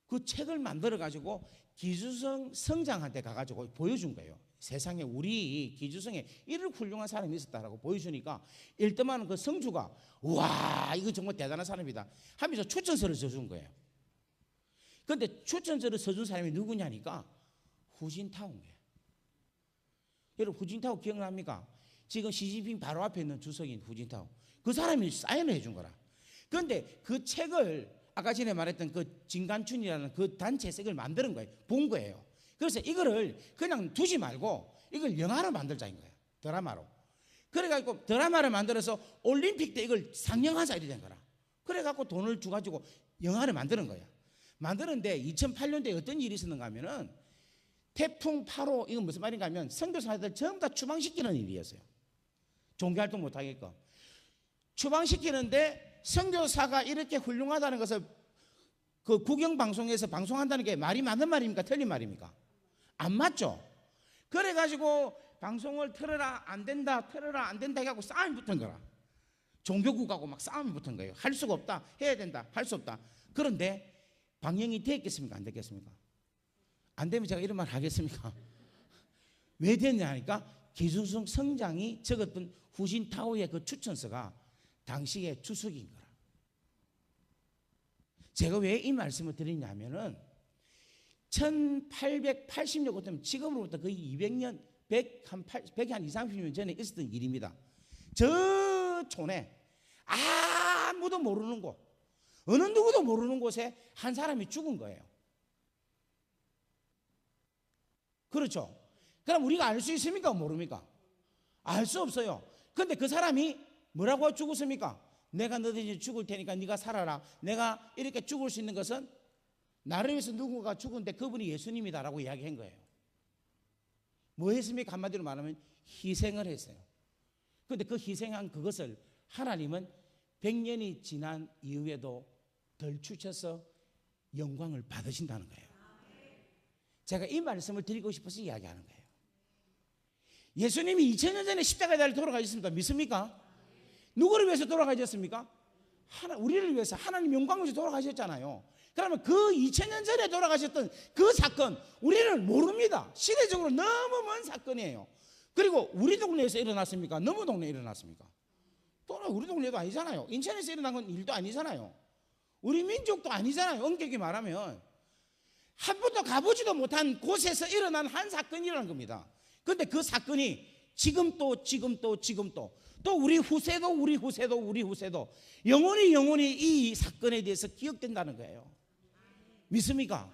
그 책을 만들어가지고 기주성 성장한테 가가지고 보여준 거예요. 세상에 우리 기주성에 이런 훌륭한 사람이 있었다라고 보여주니까 일등하는 그 성주가 와 이거 정말 대단한 사람이다 하면서 추천서를 써준 거예요. 그런데 추천서를 써준 사람이 누구냐니까 후진타오예요. 여러분 후진타오 기억납니까? 지금 시진핑 바로 앞에 있는 주석인 후진타오. 그 사람이 사인을 해준 거라. 그런데 그 책을 아까 전에 말했던 그 진간춘이라는 그 단체 책을 만드는 거예요. 본 거예요. 그래서 이거를 그냥 두지 말고 이걸 영화로 만들자인 거예요. 드라마로. 그래가지고 드라마를 만들어서 올림픽 때 이걸 상영하자 이렇게 된 거라. 그래갖고 돈을 주가지고 영화를 만드는 거야. 만드는데 2008년도에 어떤 일이 있었는가 하면은 태풍 8호 이건 무슨 말인가 하면 선교사들 전부 다 추방시키는 일이었어요. 종교활동 못하게끔 추방시키는데 선교사가 이렇게 훌륭하다는 것을 그 국영방송에서 방송한다는 게 말이 맞는 말입니까? 틀린 말입니까? 안 맞죠? 그래가지고 방송을 틀어라 안 된다 틀어라 안 된다 해갖고 싸움이 붙은 거라. 종교국하고 막 싸움이 붙은 거예요. 할 수가 없다 해야 된다 할 수 없다. 그런데 방영이 됐겠습니까? 안 됐겠습니까? 안 되면 제가 이런 말 하겠습니까? 왜 됐냐 하니까 기술성 성장이 적었던 후진타오의 그 추천서가 당시의 주석인 거라. 제가 왜 이 말씀을 드리냐면은 1880년부터 지금으로부터 거의 200년 100한 20, 30년 전에 있었던 일입니다. 저 촌에 아무도 모르는 곳 어느 누구도 모르는 곳에 한 사람이 죽은 거예요. 그렇죠? 그럼 우리가 알 수 있습니까? 모릅니까? 알 수 없어요. 그런데 그 사람이 뭐라고 죽었습니까? 내가 너희들이 죽을 테니까 네가 살아라. 내가 이렇게 죽을 수 있는 것은 나를 위해서 누군가 죽었는데 그분이 예수님이다라고 이야기한 거예요. 뭐 했습니까? 한마디로 말하면 희생을 했어요. 그런데 그 희생한 그것을 하나님은 100년이 지난 이후에도 덜 추쳐서 영광을 받으신다는 거예요. 제가 이 말씀을 드리고 싶어서 이야기하는 거예요. 예수님이 2000년 전에 십자가에 달려 돌아가셨습니다. 믿습니까? 누구를 위해서 돌아가셨습니까? 우리를 위해서 하나님 영광을 위해서 돌아가셨잖아요. 그러면 그 2000년 전에 돌아가셨던 그 사건 우리는 모릅니다. 시대적으로 너무 먼 사건이에요. 그리고 우리 동네에서 일어났습니까? 너무 동네에 일어났습니까? 또 우리 동네도 아니잖아요. 인천에서 일어난 건 일도 아니잖아요. 우리 민족도 아니잖아요. 엄격히 말하면 한 번도 가보지도 못한 곳에서 일어난 한 사건이라는 겁니다. 그런데 그 사건이 지금 또 우리 후세도 영원히 이 사건에 대해서 기억된다는 거예요. 믿습니까?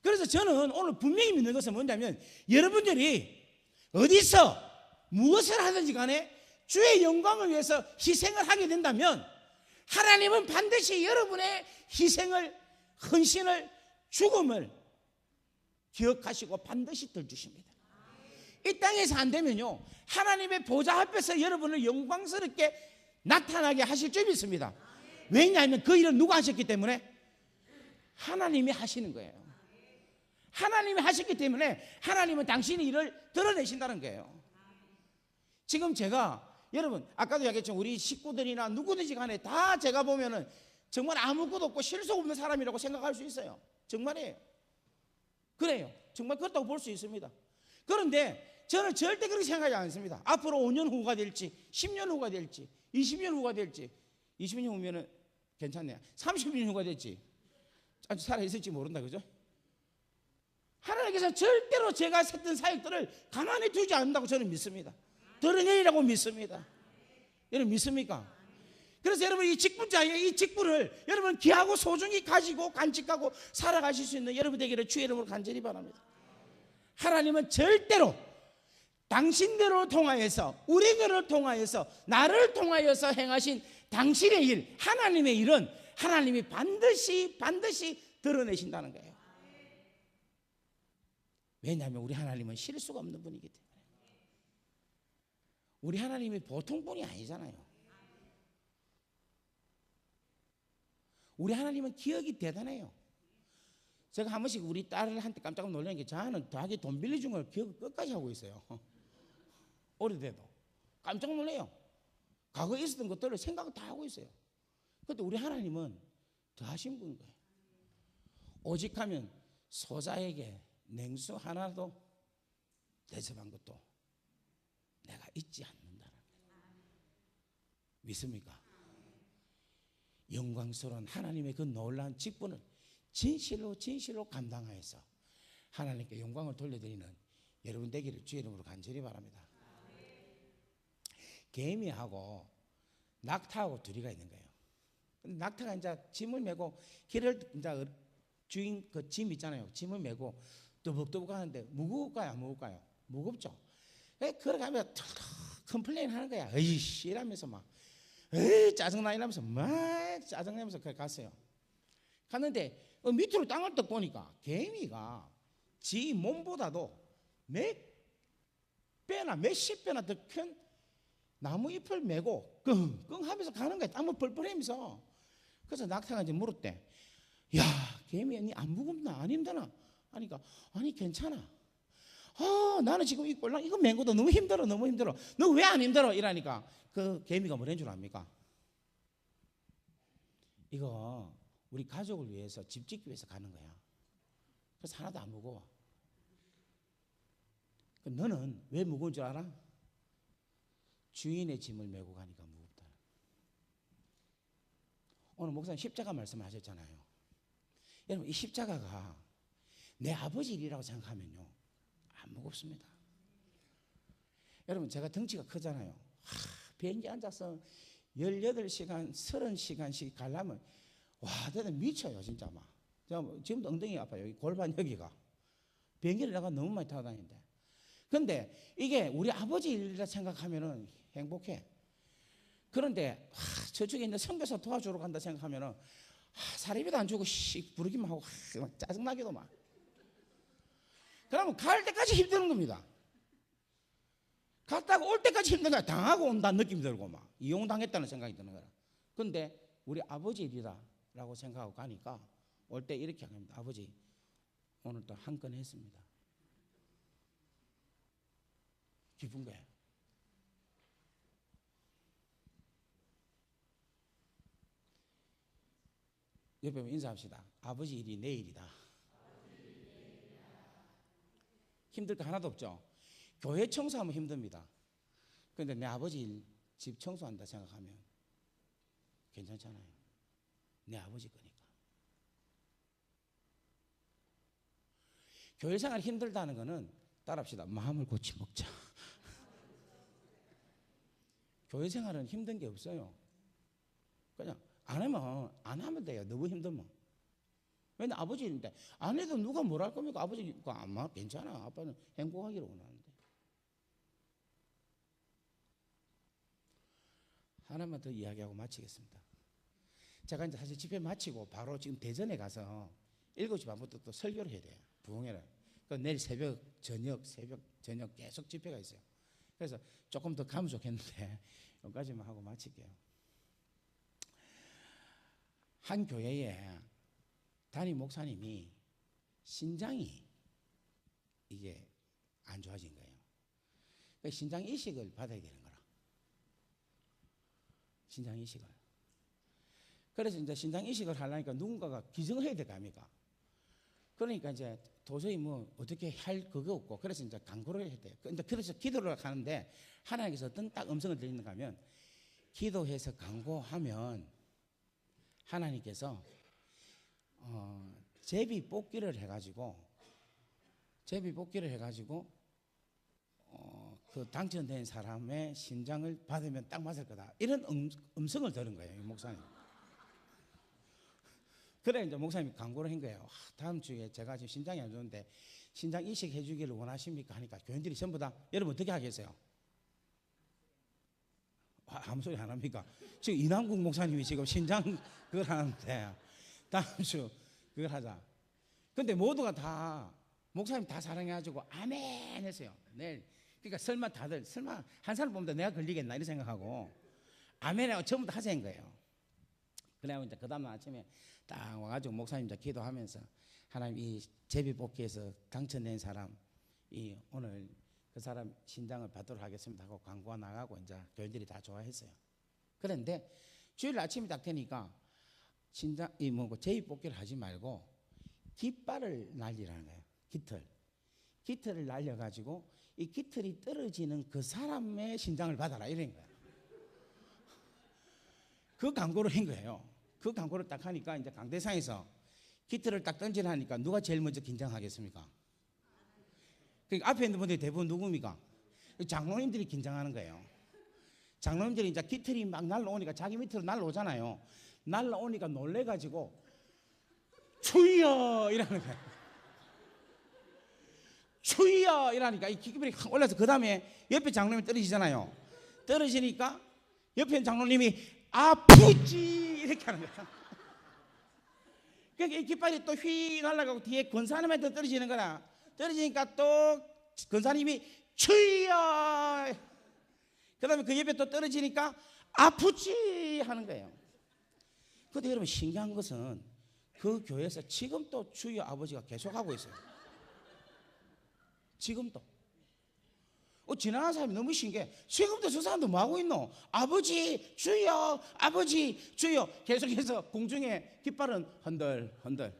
그래서 저는 오늘 분명히 믿는 것은 뭐냐면 여러분들이 어디서 무엇을 하든지 간에 주의 영광을 위해서 희생을 하게 된다면 하나님은 반드시 여러분의 희생을, 헌신을, 죽음을 기억하시고 반드시 덜 주십니다. 이 땅에서 안 되면요 하나님의 보좌 앞에서 여러분을 영광스럽게 나타나게 하실 줄 믿습니다. 왜냐하면 그 일은 누가 하셨기 때문에? 하나님이 하시는 거예요. 하나님이 하셨기 때문에 하나님은 당신의 일을 드러내신다는 거예요. 지금 제가 여러분 아까도 이야기했지만 우리 식구들이나 누구든지 간에 다 제가 보면은 정말 아무것도 없고 실속 없는 사람이라고 생각할 수 있어요. 정말이에요. 그래요. 정말 그렇다고 볼 수 있습니다. 그런데 저는 절대 그렇게 생각하지 않습니다. 앞으로 5년 후가 될지 10년 후가 될지 20년 후가 될지 20년 후면은 괜찮네요. 30년 후가 될지 아주 살아있을지 모른다 그죠? 하나님께서 절대로 제가 했던 사역들을 가만히 두지 않는다고 저는 믿습니다. 드러내리라고 믿습니다. 여러분 믿습니까? 그래서 여러분 이 직분자의 이 직분을 여러분 귀하고 소중히 가지고 간직하고 살아가실 수 있는 여러분 되기를 주의 이름으로 간절히 바랍니다. 하나님은 절대로 당신들을 통하여서 우리들을 통하여서 나를 통하여서 행하신 당신의 일 하나님의 일은 하나님이 반드시 드러내신다는 거예요. 왜냐하면 우리 하나님은 실수가 없는 분이기 때문에. 우리 하나님이 보통 분이 아니잖아요. 우리 하나님은 기억이 대단해요. 제가 한 번씩 우리 딸한테 깜짝 놀라는 게 저는 자기 돈 빌려준 걸 기억을 끝까지 하고 있어요. 오래돼도 깜짝 놀래요. 과거에 있었던 것들을 생각을 다 하고 있어요. 그런데 우리 하나님은 더 하신 분인 거예요. 오직 하면 소자에게 냉수 하나도 대접한 것도 내가 잊지 않는다는 거예요. 믿습니까? 영광스러운 하나님의 그 놀라운 직분을 진실로 감당하여서 하나님께 영광을 돌려드리는 여러분 되기를 주의 이름으로 간절히 바랍니다. 개미하고 낙타하고 둘이가 있는 거예요. 낙타가 이제 짐을 메고 길을 이제 주인 그 짐 있잖아요. 짐을 메고 또벅또벅 하는데 무거울까요? 안 무거울까요? 무겁죠. 걸어가면 툭툭 컴플레인 하는 거야. 에이씨 이러면서 막 에이 짜증나 이러면서 막 짜증내면서 갔어요. 갔는데 밑으로 땅을 딱 보니까 개미가 지 몸보다도 몇 배나 몇십 배나 더 큰 나무 잎을 메고 끙끙 하면서 가는 거야. 땀을 뻘뻘 흘리면서. 그래서 낙타가 이제 물었대. 야, 개미야, 니 안 무겁나? 안 힘드나? 하니까, 아니, 괜찮아. 나는 지금 이 꼴랑 이거 맨 것도 너무 힘들어, 너무 힘들어. 너 왜 안 힘들어? 이러니까 그 개미가 뭐라는 줄 압니까? 이거 우리 가족을 위해서 집 짓기 위해서 가는 거야. 그래서 하나도 안 무거워. 너는 왜 무거운 줄 알아? 주인의 짐을 메고 가니까 무겁다. 오늘 목사님 십자가 말씀하셨잖아요. 여러분, 이 십자가가 내 아버지 일이라고 생각하면요, 안 무겁습니다. 여러분, 제가 덩치가 크잖아요. 비행기 앉아서 18시간, 30시간씩 가려면 와, 대단 미쳐요, 진짜 막. 지금도 엉덩이 아파요. 여기 골반 여기가. 비행기를 내가 너무 많이 타고 다니는데. 근데 이게 우리 아버지 일이라 생각하면은 행복해. 그런데 저쪽에 있는 선교사 도와주러 간다 생각하면은 사리비도 안 주고 부르기만 하고 막 짜증나기도 막. 그러면 갈 때까지 힘드는 겁니다. 갔다가 올 때까지 힘든 거야. 당하고 온다는 느낌이 들고 막 이용당했다는 생각이 드는 거야. 근데 우리 아버지 일이라고 생각하고 가니까 올 때 이렇게 합니다. 아버지, 오늘 또 한 건 했습니다. 기쁜 거예요. 옆에 인사합시다. 아버지 일이 내 일이다. 힘들 거 하나도 없죠. 교회 청소하면 힘듭니다. 그런데 내 아버지 일, 집 청소한다 생각하면 괜찮잖아요. 내 아버지 거니까. 교회 생활 힘들다는 거는 따라합시다. 마음을 고치 먹자. 교회 생활은 힘든 게 없어요. 그냥 안 하면 돼요. 너무 힘들면. 왜냐, 아버지인데 안 해도 누가 뭘 할 겁니까? 아버지니까 아마 괜찮아. 아빠는 행복하기를 원하는데. 하나만 더 이야기하고 마치겠습니다. 제가 이제 사실 집회 마치고 바로 지금 대전에 가서 7시 반부터 또 설교를 해야 돼요. 부흥회를. 내일 새벽 저녁 계속 집회가 있어요. 그래서 조금 더 가면 좋겠는데 여기까지만 하고 마칠게요. 한 교회에 담임 목사님이 신장이 이게 안 좋아진 거예요. 그러니까 신장 이식을 받아야 되는 거라. 신장 이식을. 그래서 이제 신장 이식을 하려니까 누군가가 기증을 해야 될 거 아닙니까? 그러니까 이제 도저히 뭐 어떻게 할 그거 없고, 그래서 이제 강구를 했대요. 그래서 기도를 하는데 하나님께서 어떤 딱 음성을 들리는가 하면, 기도해서 강구하면 하나님께서 제비 뽑기를 해가지고 그 당첨된 사람의 신장을 받으면 딱 맞을 거다. 이런 음성을 들은 거예요, 이 목사님. 그래 이제 목사님이 광고를 한 거예요. 다음 주에 제가 지금 신장이 안 좋은데 신장 이식 해주기를 원하십니까? 하니까 교인들이 전부 다 여러분 어떻게 하겠어요? 아무 소리 안 합니까? 지금 이남국 목사님이 지금 신장 그걸 하는데 다음 주 그걸 하자. 근데 모두가 다 목사님 다 사랑해가지고 아멘 했어요. 내일 그러니까 설마 한 사람 보면 내가 걸리겠나 이런 생각하고 아멘하고 전부 다 하자는 거예요. 그래야 이제 그 다음날 아침에 딱 와가지고 목사님 이제 기도하면서 하나님 이 제비 뽑기에서 당첨된 사람 이 오늘 그 사람 신장을 받도록 하겠습니다 하고 광고가 나가고 이제 교인들이 다 좋아했어요. 그런데 주일 아침이 딱 되니까 신장 이 뭐고 제비 뽑기를 하지 말고 깃발을 날리라는 거예요. 깃털을 날려가지고 이 깃털이 떨어지는 그 사람의 신장을 받아라 이런 거예요. 그 광고를 한 거예요. 그 광고를 딱 하니까 이제 강대상에서 깃털을 딱 던지라니까 누가 제일 먼저 긴장하겠습니까? 그러니까 앞에 있는 분들이 대부분 누굽니까? 장로님들이 긴장하는 거예요. 장로님들이 이제 깃털이 막 날라오니까 자기 밑으로 날라오잖아요. 날라오니까 놀래가지고 주여 이러는 거예요. 주여 이러니까 이 깃털이 확 올라서 그 다음에 옆에 장로님이 떨어지잖아요. 떨어지니까 옆에 있는 장로님이 아프지 이렇게 하는 거야. 그러니까 이 깃발이 또 휘 날아가고 뒤에 권사님한테 떨어지는 거라. 떨어지니까 또 권사님이 주여. 그다음에 그 옆에 또 떨어지니까 아프지 하는 거예요. 그런데 여러분 신기한 것은 그 교회에서 지금 또 주여 아버지가 계속하고 있어요. 지금도. 지나가는 사람이 너무 신기해. 지금도 저 사람도 뭐 하고 있노? 아버지 주여 아버지 주여 계속해서 공중에 깃발은 흔들흔들.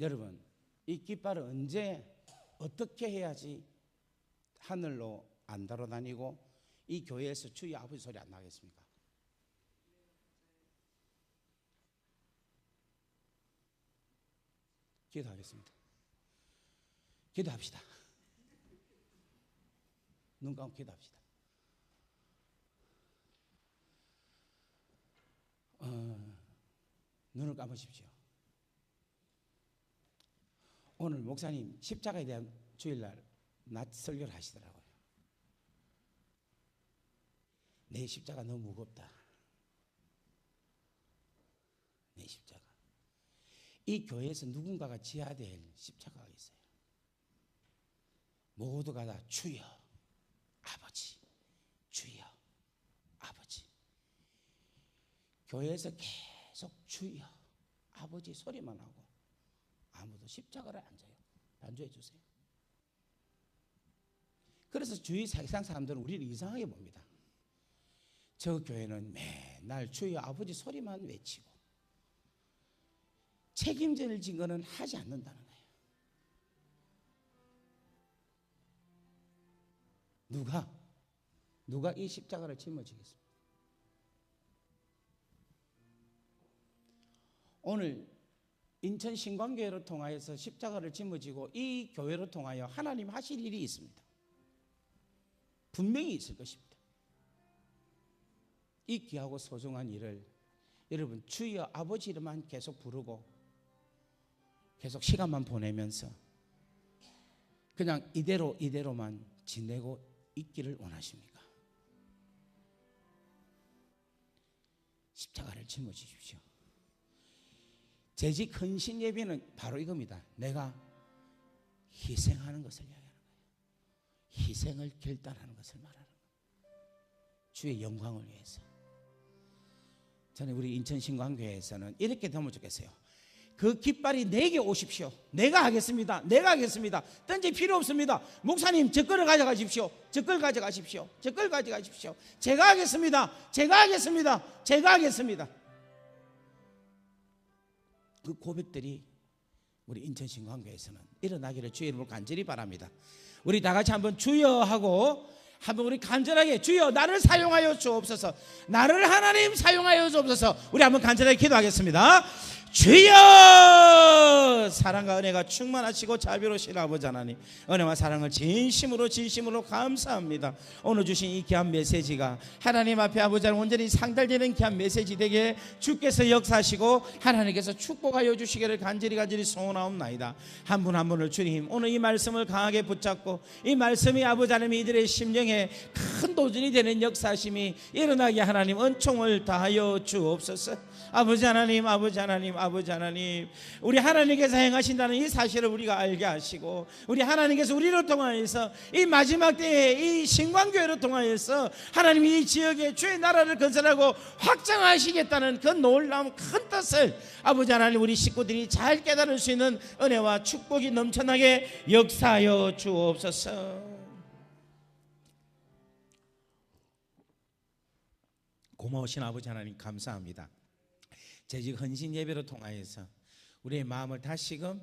여러분 이 깃발은 언제 어떻게 해야지 하늘로 안 달아다니고 이 교회에서 주여 아버지 소리 안 나겠습니까? 기도하겠습니다. 기도합시다. 눈 감고 기도합시다. 눈을 감으십시오. 오늘 목사님 십자가에 대한 주일날 낮 설교를 하시더라고요. 내 십자가 너무 무겁다. 내 십자가. 이 교회에서 누군가가 지어야 될 십자가가 있어요. 모두가 다 주여 아버지 주여 아버지. 교회에서 계속 주여 아버지 소리만 하고 아무도 십자가를 안 져요. 반주해 주세요. 그래서 주위 세상 사람들은 우리를 이상하게 봅니다. 저 교회는 맨날 주여 아버지 소리만 외치고 책임질 거는 하지 않는다는 거예요. 누가 이 십자가를 짊어지겠습니까? 오늘 인천 신광교회를 통하여서 십자가를 짊어지고 이 교회를 통하여 하나님 하실 일이 있습니다. 분명히 있을 것입니다. 이 귀하고 소중한 일을 여러분 주여 아버지를만 계속 부르고 계속 시간만 보내면서 그냥 이대로만 지내고 있기를 원하십니까? 십자가를 짊어지십시오. 재직 헌신 예배는 바로 이겁니다. 내가 희생하는 것을 이야기하는 거예요. 희생을 결단하는 것을 말하는 거예요. 주의 영광을 위해서. 저는 우리 인천 신광교회에서는 이렇게 되면 좋겠어요. 그 깃발이 내게 오십시오. 내가 하겠습니다. 내가 하겠습니다. 딴지 필요 없습니다. 목사님 저 거를 가져가십시오. 저 걸 가져가십시오. 저 걸 가져가십시오. 제가 하겠습니다. 제가 하겠습니다. 제가 하겠습니다. 그 고백들이 우리 인천 신광교회에서는 일어나기를 주의 이름으로 간절히 바랍니다. 우리 다 같이 한번 주여 하고 한번 우리 간절하게 주여 나를 사용하여 주옵소서. 나를 하나님 사용하여 주옵소서. 우리 한번 간절하게 기도하겠습니다. 주여 사랑과 은혜가 충만하시고 자비로우신 아버지 하나님, 은혜와 사랑을 진심으로 감사합니다. 오늘 주신 이 귀한 메시지가 하나님 앞에 아버지 하나님 온전히 상달되는 귀한 메시지 되게 주께서 역사하시고 하나님께서 축복하여 주시기를 간절히 소원하옵나이다. 한 분 한 분을 주님 오늘 이 말씀을 강하게 붙잡고 이 말씀이 아버지 하나님 이들의 심령에 큰 도전이 되는 역사심이 일어나게 하나님 은총을 다하여 주옵소서. 아버지 하나님 우리 하나님께서 행하신다는 이 사실을 우리가 알게 하시고 우리 하나님께서 우리를 통하여서 이 마지막 때에 이 신광교회를 통하여서 하나님 이 지역에 주의 나라를 건설하고 확장하시겠다는 그 놀라운 큰 뜻을 아버지 하나님 우리 식구들이 잘 깨달을 수 있는 은혜와 축복이 넘쳐나게 역사하여 주옵소서. 고마우신 아버지 하나님 감사합니다. 재직 헌신 예배를 통하여서 우리의 마음을 다시금